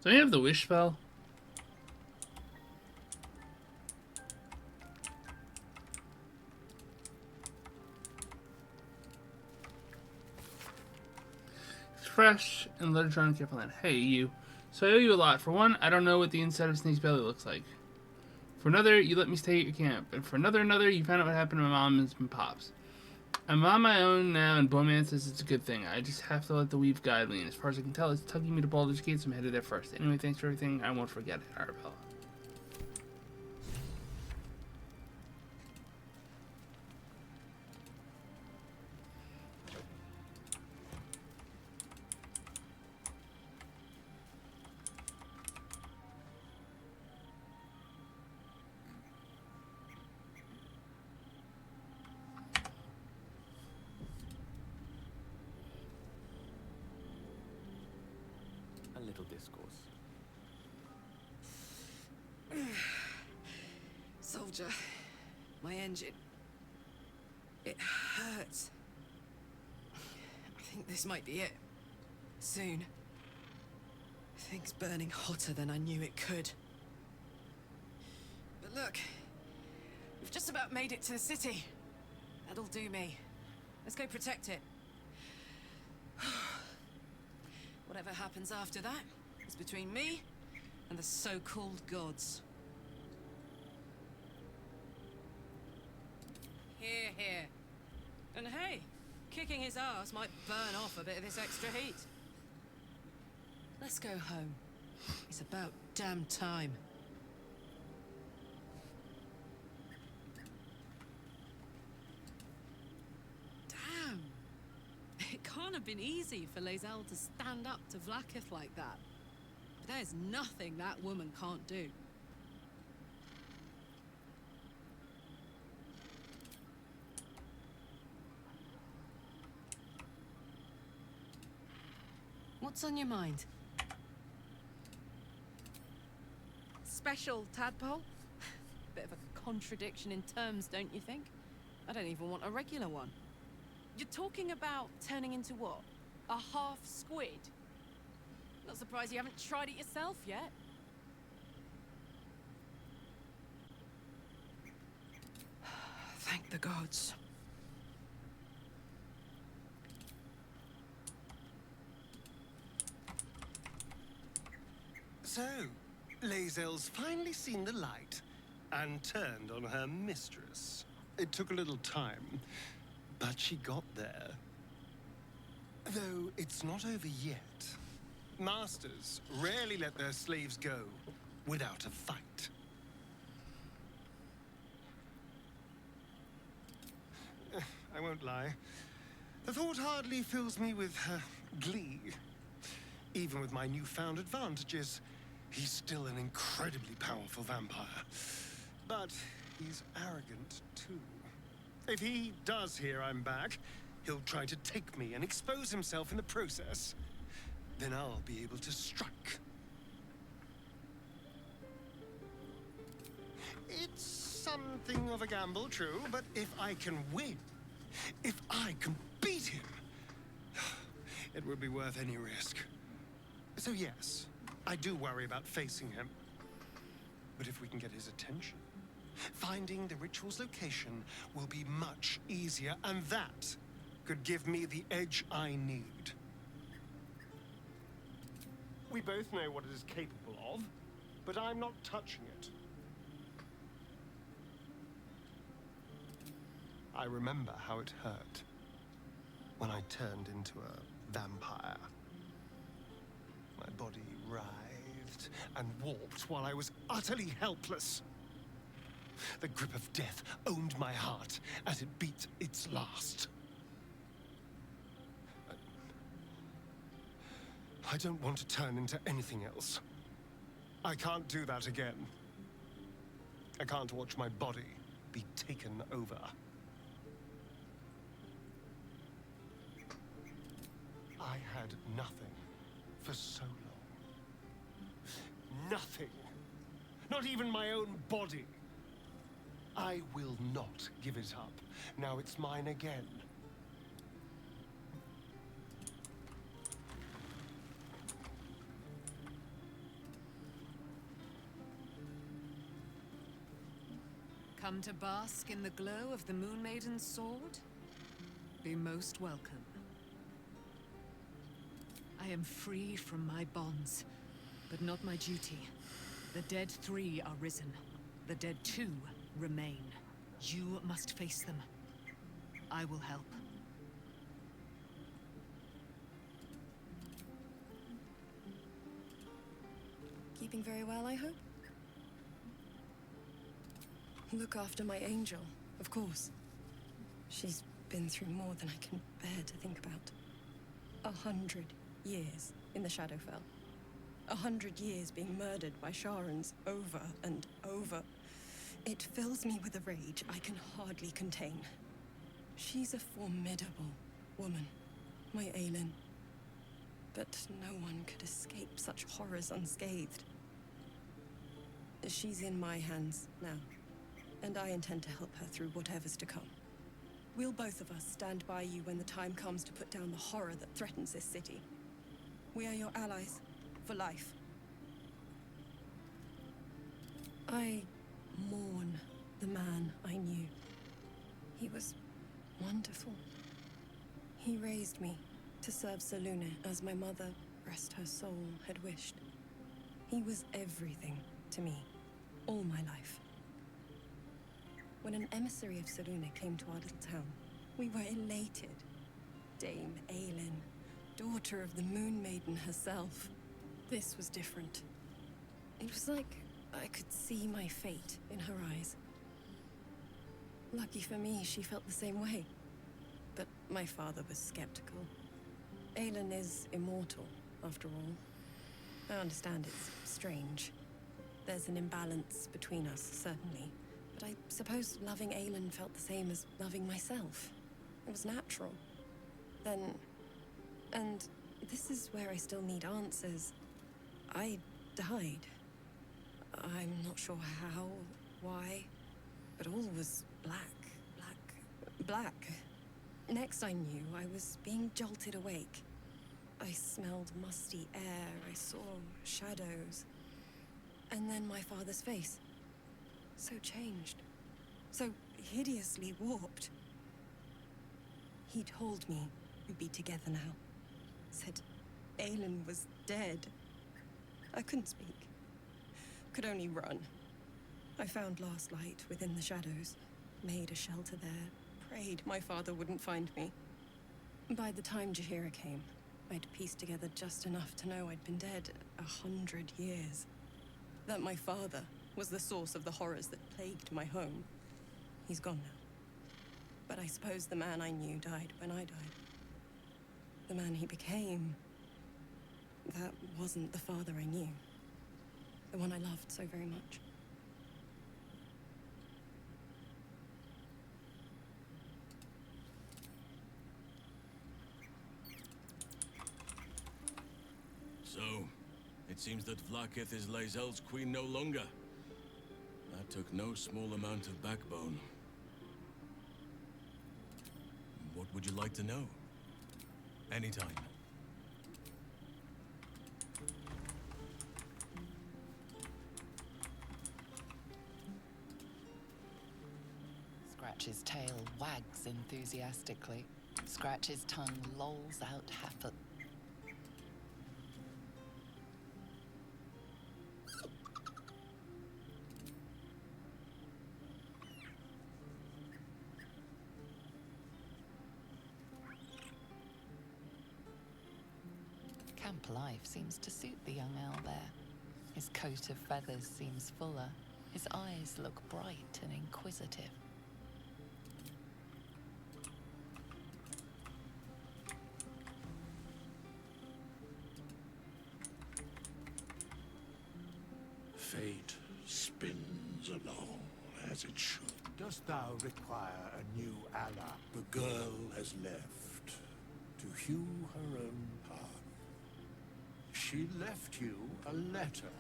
Do you have the wish spell? It's fresh and let it run careful land. Hey, you. So I owe you a lot. For one, I don't know what the inside of Snake's belly looks like. For another, you let me stay at your camp. And for another, you found out what happened to my mom and pops. I'm on my own now, and Bowman says it's a good thing. I just have to let the weave guide me, and as far as I can tell, it's tugging me to Baldur's Gate, so I'm headed there first. Anyway, thanks for everything. I won't forget it, Harper. A little discourse. Soldier, my engine. It hurts. I think this might be it. Soon. Things burning hotter than I knew it could. But look, we've just about made it to the city. That'll do me. Let's go protect it. Whatever happens after that is between me and the so-called gods. Hear, hear. And hey, kicking his ass might burn off a bit of this extra heat. Let's go home. It's about damn time. Damn. It can't have been easy for Lae'zel to stand up to Vlaakith like that. But there's nothing that woman can't do. What's on your mind? Special tadpole? Bit of a contradiction in terms, don't you think? I don't even want a regular one. You're talking about turning into what? A half squid? Not surprised you haven't tried it yourself yet. Thank the gods. So, Lae'zel's finally seen the light and turned on her mistress. It took a little time, but she got there. Though it's not over yet. Masters rarely let their slaves go without a fight. I won't lie. The thought hardly fills me with glee. Even with my newfound advantages, he's still an incredibly powerful vampire. But he's arrogant, too. If he does hear I'm back, he'll try to take me and expose himself in the process. Then I'll be able to strike. It's something of a gamble, true, but if I can win, if I can beat him, it would be worth any risk. So yes, I do worry about facing him. But if we can get his attention, finding the ritual's location will be much easier, and that could give me the edge I need. We both know what it is capable of, but I'm not touching it. I remember how it hurt when I turned into a vampire. My body writhed and warped while I was utterly helpless. The grip of death owned my heart as it beat its last. I don't want to turn into anything else. I can't do that again. I can't watch my body be taken over. I had nothing for so long. Nothing. Not even my own body. I will not give it up. Now it's mine again. Come to bask in the glow of the Moon Maiden's sword? Be most welcome. I am free from my bonds, but not my duty. The dead 3 are risen. The dead 2 remain. You must face them. I will help. Keeping very well, I hope? Look after my angel, of course. She's been through more than I can bear to think about. 100 years in the Shadowfell. 100 years being murdered by Sharans over and over. It fills me with a rage I can hardly contain. She's a formidable woman, my Aelin. But no one could escape such horrors unscathed. She's in my hands now, and I intend to help her through whatever's to come. We'll both of us stand by you when the time comes to put down the horror that threatens this city. We are your allies, for life. I mourn the man I knew. He was wonderful. He raised me to serve Selûne as my mother, rest her soul, had wished. He was everything to me, all my life. When an emissary of Selûne came to our little town, we were elated. Dame Aelin, daughter of the Moon Maiden herself. This was different. It was like I could see my fate in her eyes. Lucky for me, she felt the same way. But my father was skeptical. Aelin is immortal, after all. I understand it's strange. There's an imbalance between us, certainly. But I suppose loving Aelin felt the same as loving myself. It was natural. Then... and this is where I still need answers. I died. I'm not sure how, why, but all was black. Next I knew, I was being jolted awake. I smelled musty air, I saw shadows. And then my father's face. So changed. So hideously warped. He told me we'd be together now. Said Aelin was dead. I couldn't speak. Could only run. I found last light within the shadows. Made a shelter there. Prayed my father wouldn't find me. By the time Jaheira came, I'd pieced together just enough to know I'd been dead 100 years. That my father was the source of the horrors that plagued my home. He's gone now. But I suppose the man I knew died when I died. The man he became, that wasn't the father I knew. The one I loved so very much. So, it seems that Vlaakith is Lae'zel's queen no longer. That took no small amount of backbone. What would you like to know? Anytime. Scratch's tail wags enthusiastically. Scratch's tongue lolls out happily. Camp life seems to suit the young owl there. His coat of feathers seems fuller. His eyes look bright and inquisitive. Fate spins along as it should. Dost thou require a new ally? The girl has left to hew her own path. She left you a letter.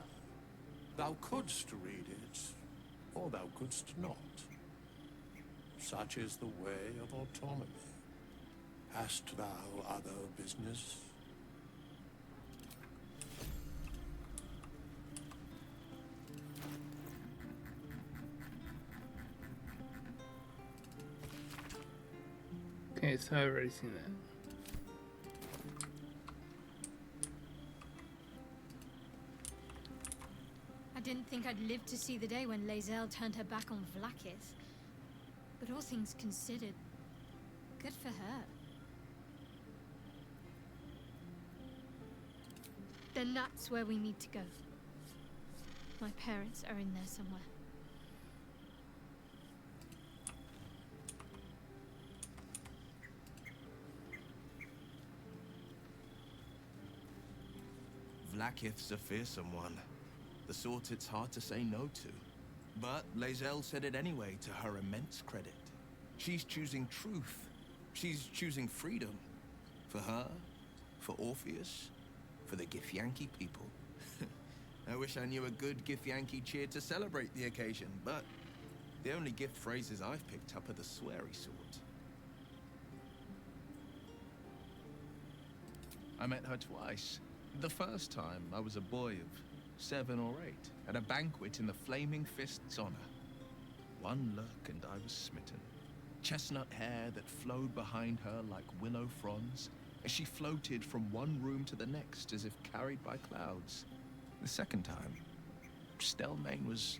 Thou couldst read it, or thou couldst not. Such is the way of autonomy. Hast thou other business? Okay, so I've already seen that. I didn't think I'd live to see the day when Lae'zel turned her back on Vlaakith. But all things considered, good for her. Then that's where we need to go. My parents are in there somewhere. Vlaakith's a fearsome one. The sort it's hard to say no to. But Lae'zel said it anyway, to her immense credit. She's choosing truth. She's choosing freedom. For her, for Orpheus, for the Githyanki people. I wish I knew a good Githyanki cheer to celebrate the occasion, but the only gift phrases I've picked up are the sweary sort. I met her twice. The first time, I was a boy of 7 or 8, at a banquet in the Flaming Fist's honor. One look and I was smitten. Chestnut hair that flowed behind her like willow fronds, as she floated from one room to the next as if carried by clouds. The second time, Stelmane was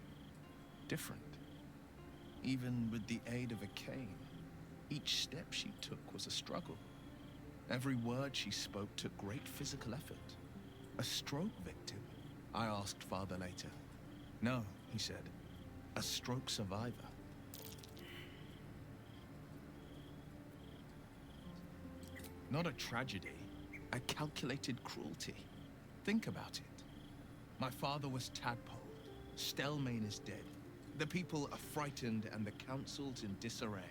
different. Even with the aid of a cane, each step she took was a struggle. Every word she spoke took great physical effort. A stroke victim? I asked Father later. No, he said. A stroke survivor. Not a tragedy, a calculated cruelty. Think about it. My father was tadpoled. Stelmane is dead. The people are frightened and the council's in disarray.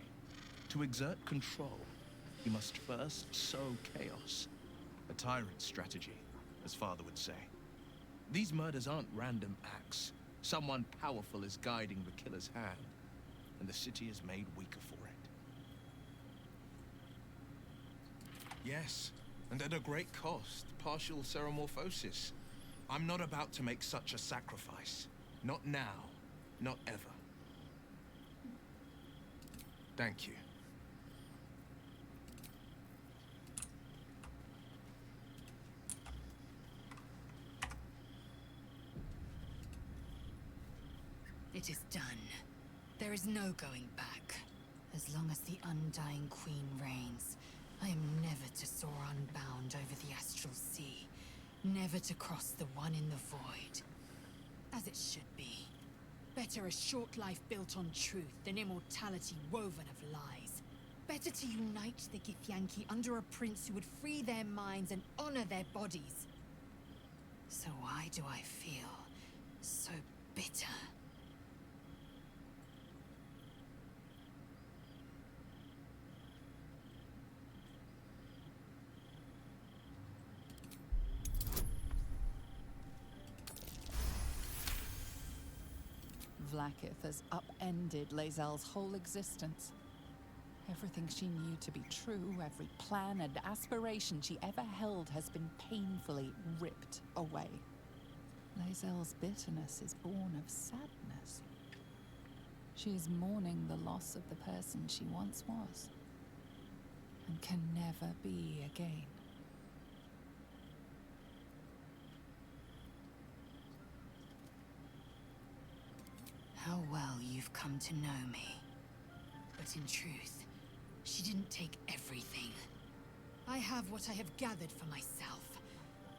To exert control, you must first sow chaos. A tyrant's strategy, as Father would say. These murders aren't random acts. Someone powerful is guiding the killer's hand, and the city is made weaker for it. Yes, and at a great cost, partial ceremorphosis. I'm not about to make such a sacrifice. Not now, not ever. Thank you. It is done. There is no going back. As long as the Undying Queen reigns, I am never to soar unbound over the astral sea. Never to cross the one in the void. As it should be. Better a short life built on truth than immortality woven of lies. Better to unite the Githyanki under a prince who would free their minds and honor their bodies. So why do I feel so bitter? Vlaakith has upended Lae'zel's whole existence. Everything she knew to be true, every plan and aspiration she ever held has been painfully ripped away. Lae'zel's bitterness is born of sadness. She is mourning the loss of the person she once was, and can never be again. How well you've come to know me. But in truth, she didn't take everything. I have what I have gathered for myself.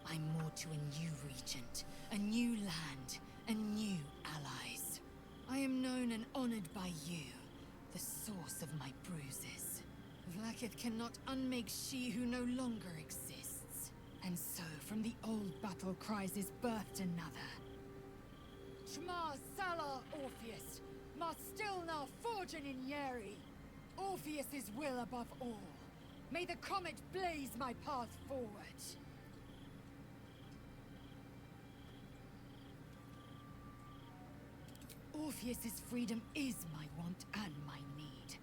I'm more to a new regent, a new land, and new allies. I am known and honored by you, the source of my bruises. Vlaakith cannot unmake she who no longer exists. And so, from the old battle cries is birthed another. Shma Salar Orpheus, Ma Stilnar Forgin in Yeri. Orpheus's will above all. May the comet blaze my path forward. Orpheus's freedom is my want and my need.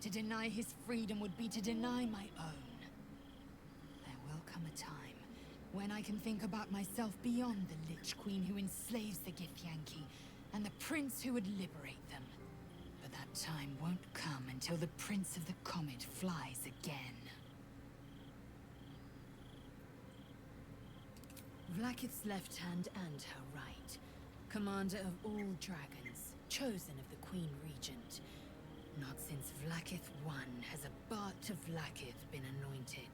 To deny his freedom would be to deny my own. There will come a time when I can think about myself beyond the Lich Queen who enslaves the Githyanki, and the prince who would liberate them. But that time won't come until the Prince of the Comet flies again. Vlaakith's left hand and her right. Commander of all dragons, chosen of the Queen Regent. Not since Vlaakith I has a Bart of Vlaakith been anointed.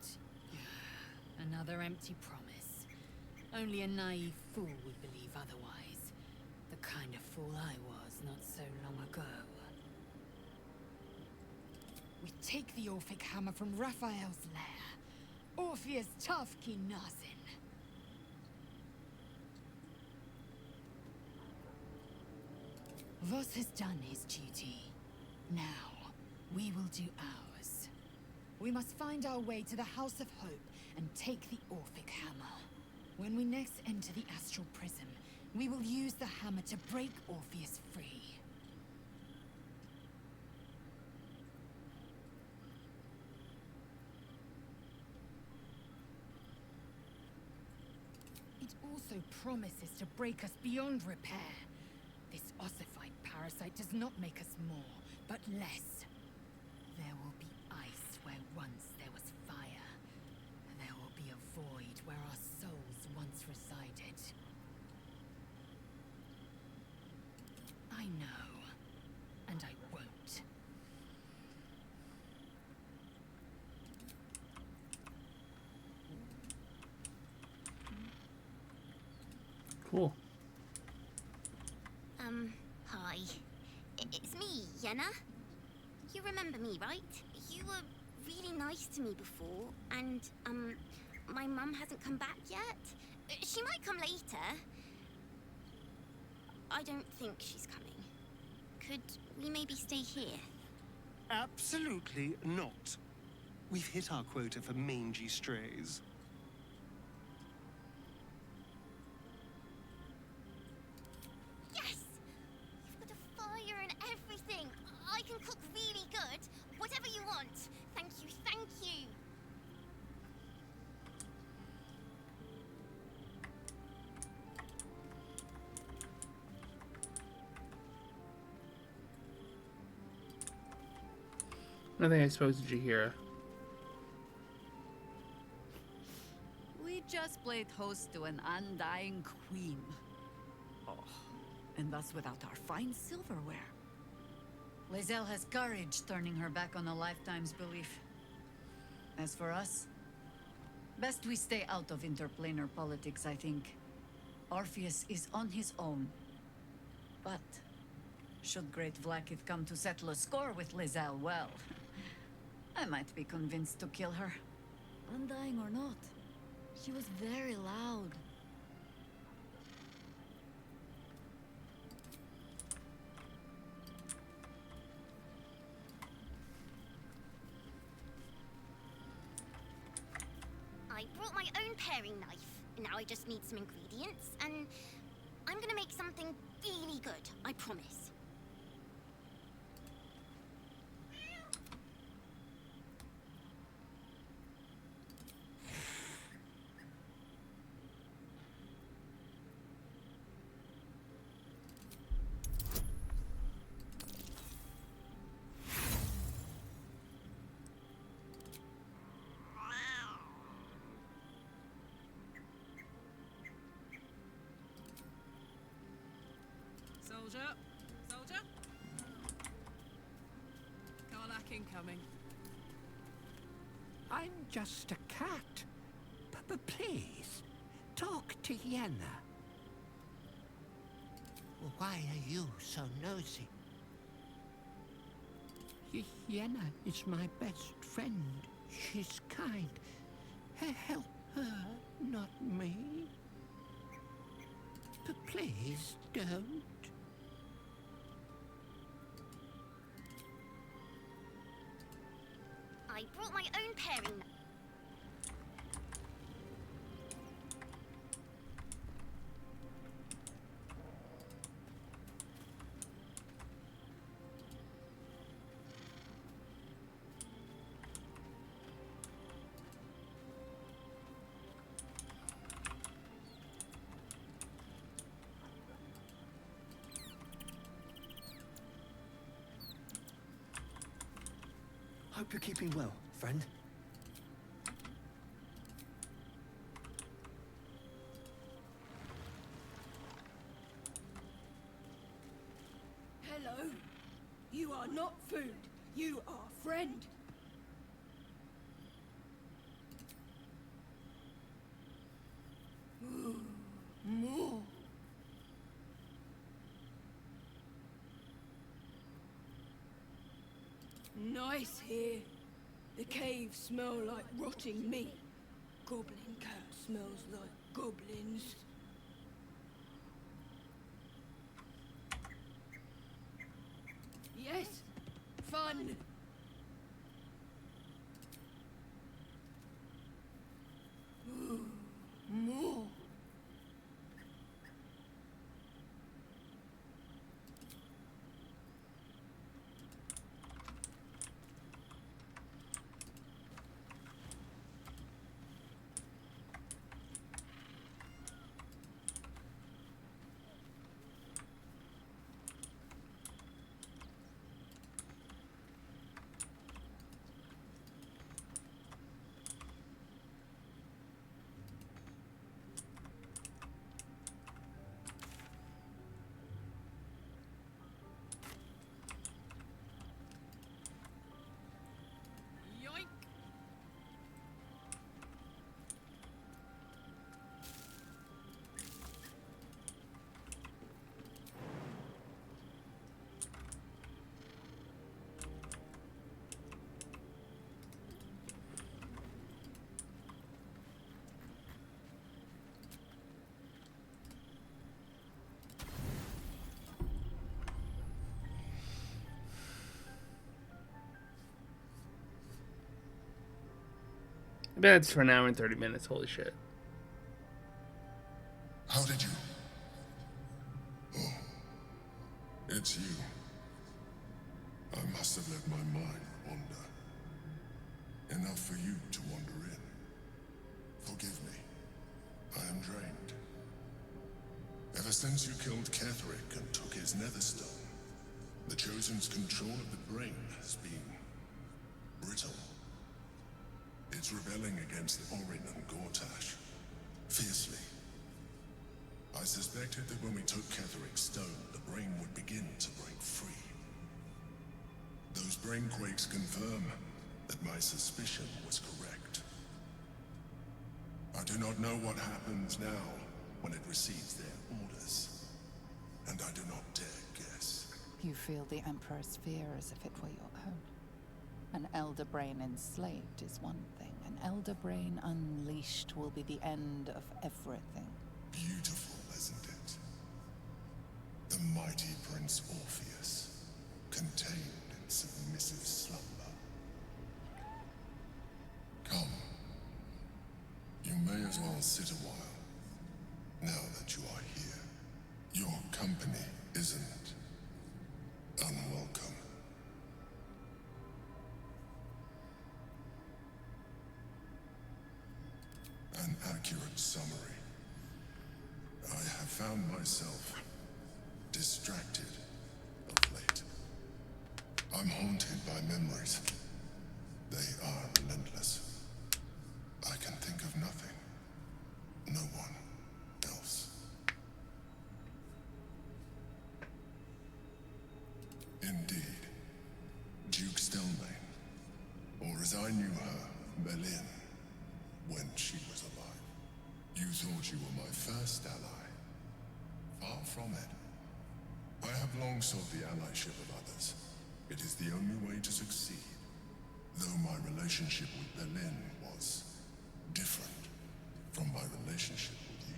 Another empty promise. Only a naive fool would believe otherwise. The kind of fool I was not so long ago. We take the Orphic hammer from Raphael's lair. Orpheus Tafki Nazin. Voss has done his duty. Now, we will do ours. We must find our way to the House of Hope and take the Orphic hammer. When we next enter the Astral Prism, we will use the hammer to break Orpheus free. It also promises to break us beyond repair. This ossified parasite does not make us more, but less. There will be ice where once there was fire. There will be a void where our souls once resided. I know, and I won't. Cool. Hi. It's me, Yenna. You remember me, right? You were really nice to me before, and, my mum hasn't come back yet. She might come later. I don't think she's coming. Could we maybe stay here? Absolutely not. We've hit our quota for mangy strays. Yes! You've got a fire and everything. I can cook really good. Whatever you want. Thank you, thank you. Nothing I suppose to Jaheira. We just played host to an undying queen. Oh, and that's without our fine silverware. Lae'zel has courage turning her back on a lifetime's belief. As for us, best we stay out of interplanar politics, I think. Orpheus is on his own, But should Great Vlaakith come to settle a score with Lae'zel, well, I might be convinced to kill her. Undying or not, she was very loud. I brought my own paring knife. Now I just need some ingredients, and I'm gonna make something really good, I promise. Soldier? Soldier? Karlach incoming. I'm just a cat. But please, talk to Yenna. Why are you so nosy? Yenna is my best friend. She's kind. Help her, not me. But please don't. I brought my own paring knife. Hope you're keeping well, friend. Hello. You are not food. You are friend. Ooh, more. Nice here. The caves smell like rotting meat. Goblin cat smells like goblins. Yes, fun. Ooh, more. Yoink! I bet it's for an hour and 30 minutes. Holy shit. How did you? Oh, it's you. I must have let my mind wander. Enough for you to wander in. Forgive me. I am drained. Ever since you killed Ketherick and took his netherstone, the Chosen's control of the brain has been brittle. It's rebelling against Orin and Gortash, fiercely. I suspected that when we took Ketherick's stone, the brain would begin to break free. Those brainquakes confirm that my suspicion was correct. I do not know what happens now when it receives their orders. and I do not dare guess. You feel the Emperor's fear as if it were your own. An elder brain enslaved is one thing. An elder brain unleashed will be the end of everything. Beautiful, isn't it? The mighty Prince Orpheus, contained in submissive slumber. Come. You may as well sit a while, now that you are here. Your company isn't unwelcome. An accurate summary. I have found myself distracted of late. I'm haunted by memories. They are relentless. I can think of nothing. No one else. Indeed. Duke Stelmane, or as I knew her, Berlin, when she was alive. You thought you were my first ally. Far from it. I have long sought the allyship of others. It is the only way to succeed. Though my relationship with Berlin was different from my relationship with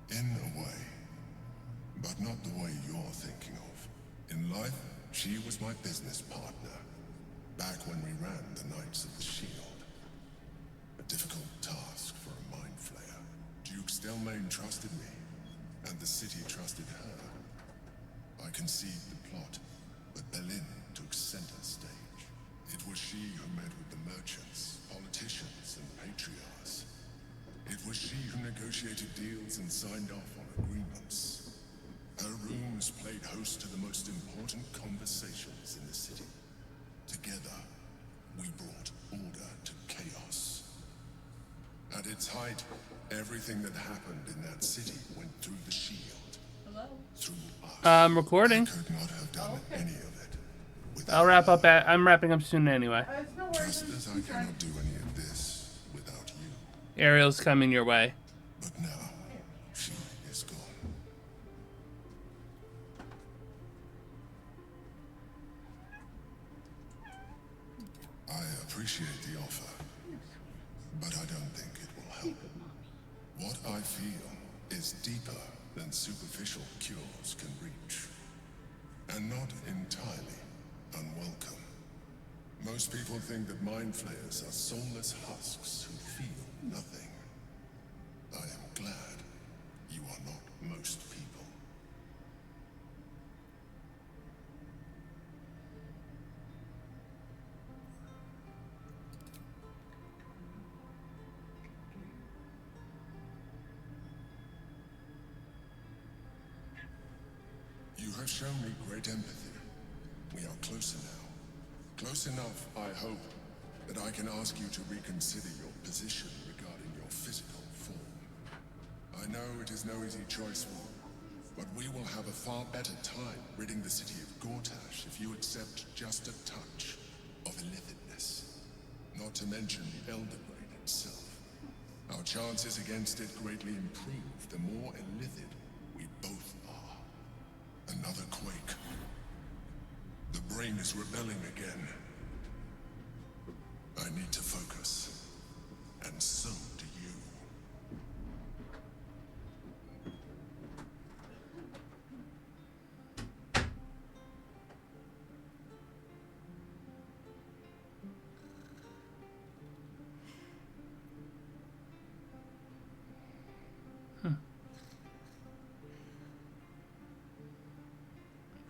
you. In a way, but not the way you're thinking of. In life, she was my business partner, back when we ran the Knights of the Shield. A difficult task for a mind flayer. Duke Stelmane trusted me, and the city trusted her. I conceived the plot, but Berlin took center stage. It was she who met with the merchants, politicians, and patriarchs. It was she who negotiated deals and signed off on agreements. Her rooms played host to the most important conversations in the city. Together, we brought order to chaos. At its height, everything that happened in that city went through the shield. Hello? Through us. I'm recording. I could not have done any of it. I'll wrap up I'm wrapping up soon anyway. Just as I cannot do any of this without you. Ariel's coming your way. But now, she is gone. I appreciate the offer, but I don't think it will help. What I feel is deeper than superficial cures can reach, and not entirely unwelcome. Most people think that mind flayers are soulless husks who feel nothing. I am glad you are not most people. You have shown me great empathy. We are closer now. Close enough, I hope, that I can ask you to reconsider your position regarding your physical form. I know it is no easy choice for you, but we will have a far better time ridding the city of Gortash if you accept just a touch of illithidness. Not to mention the Elder Brain itself. Our chances against it greatly improve the more illithid we both are. Another quake. The brain is rebelling again. I need to focus. And so do you.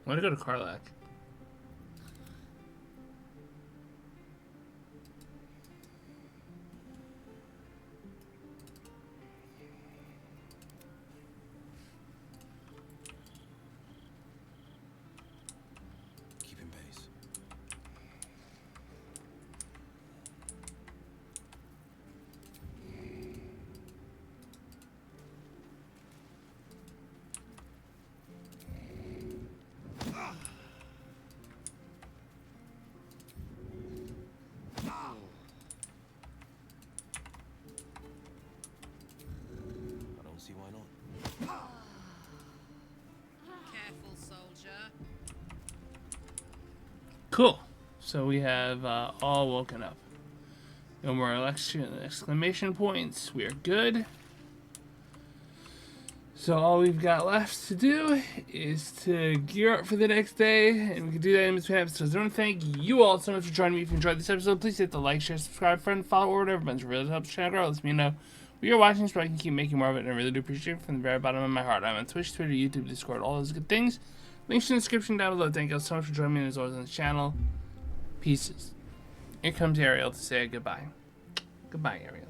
I want to go to Karlak. Keeping pace. Cool. So we have all woken up. No more exclamation points. We are good. So all we've got left to do is to gear up for the next day, and we can do that in between episodes. I want to thank you all so much for joining me. If you enjoyed this episode, please hit the like, share, subscribe, friend, follow, or whatever. It really helps the channel grow. Lets me know what you're watching so I can keep making more of it, and I really do appreciate it from the very bottom of my heart. I'm on Twitch, Twitter, YouTube, Discord, all those good things. Links in the description down below. Thank you all so much for joining me as always on the channel. Pieces. Here comes Ariel to say goodbye. Goodbye, Ariel.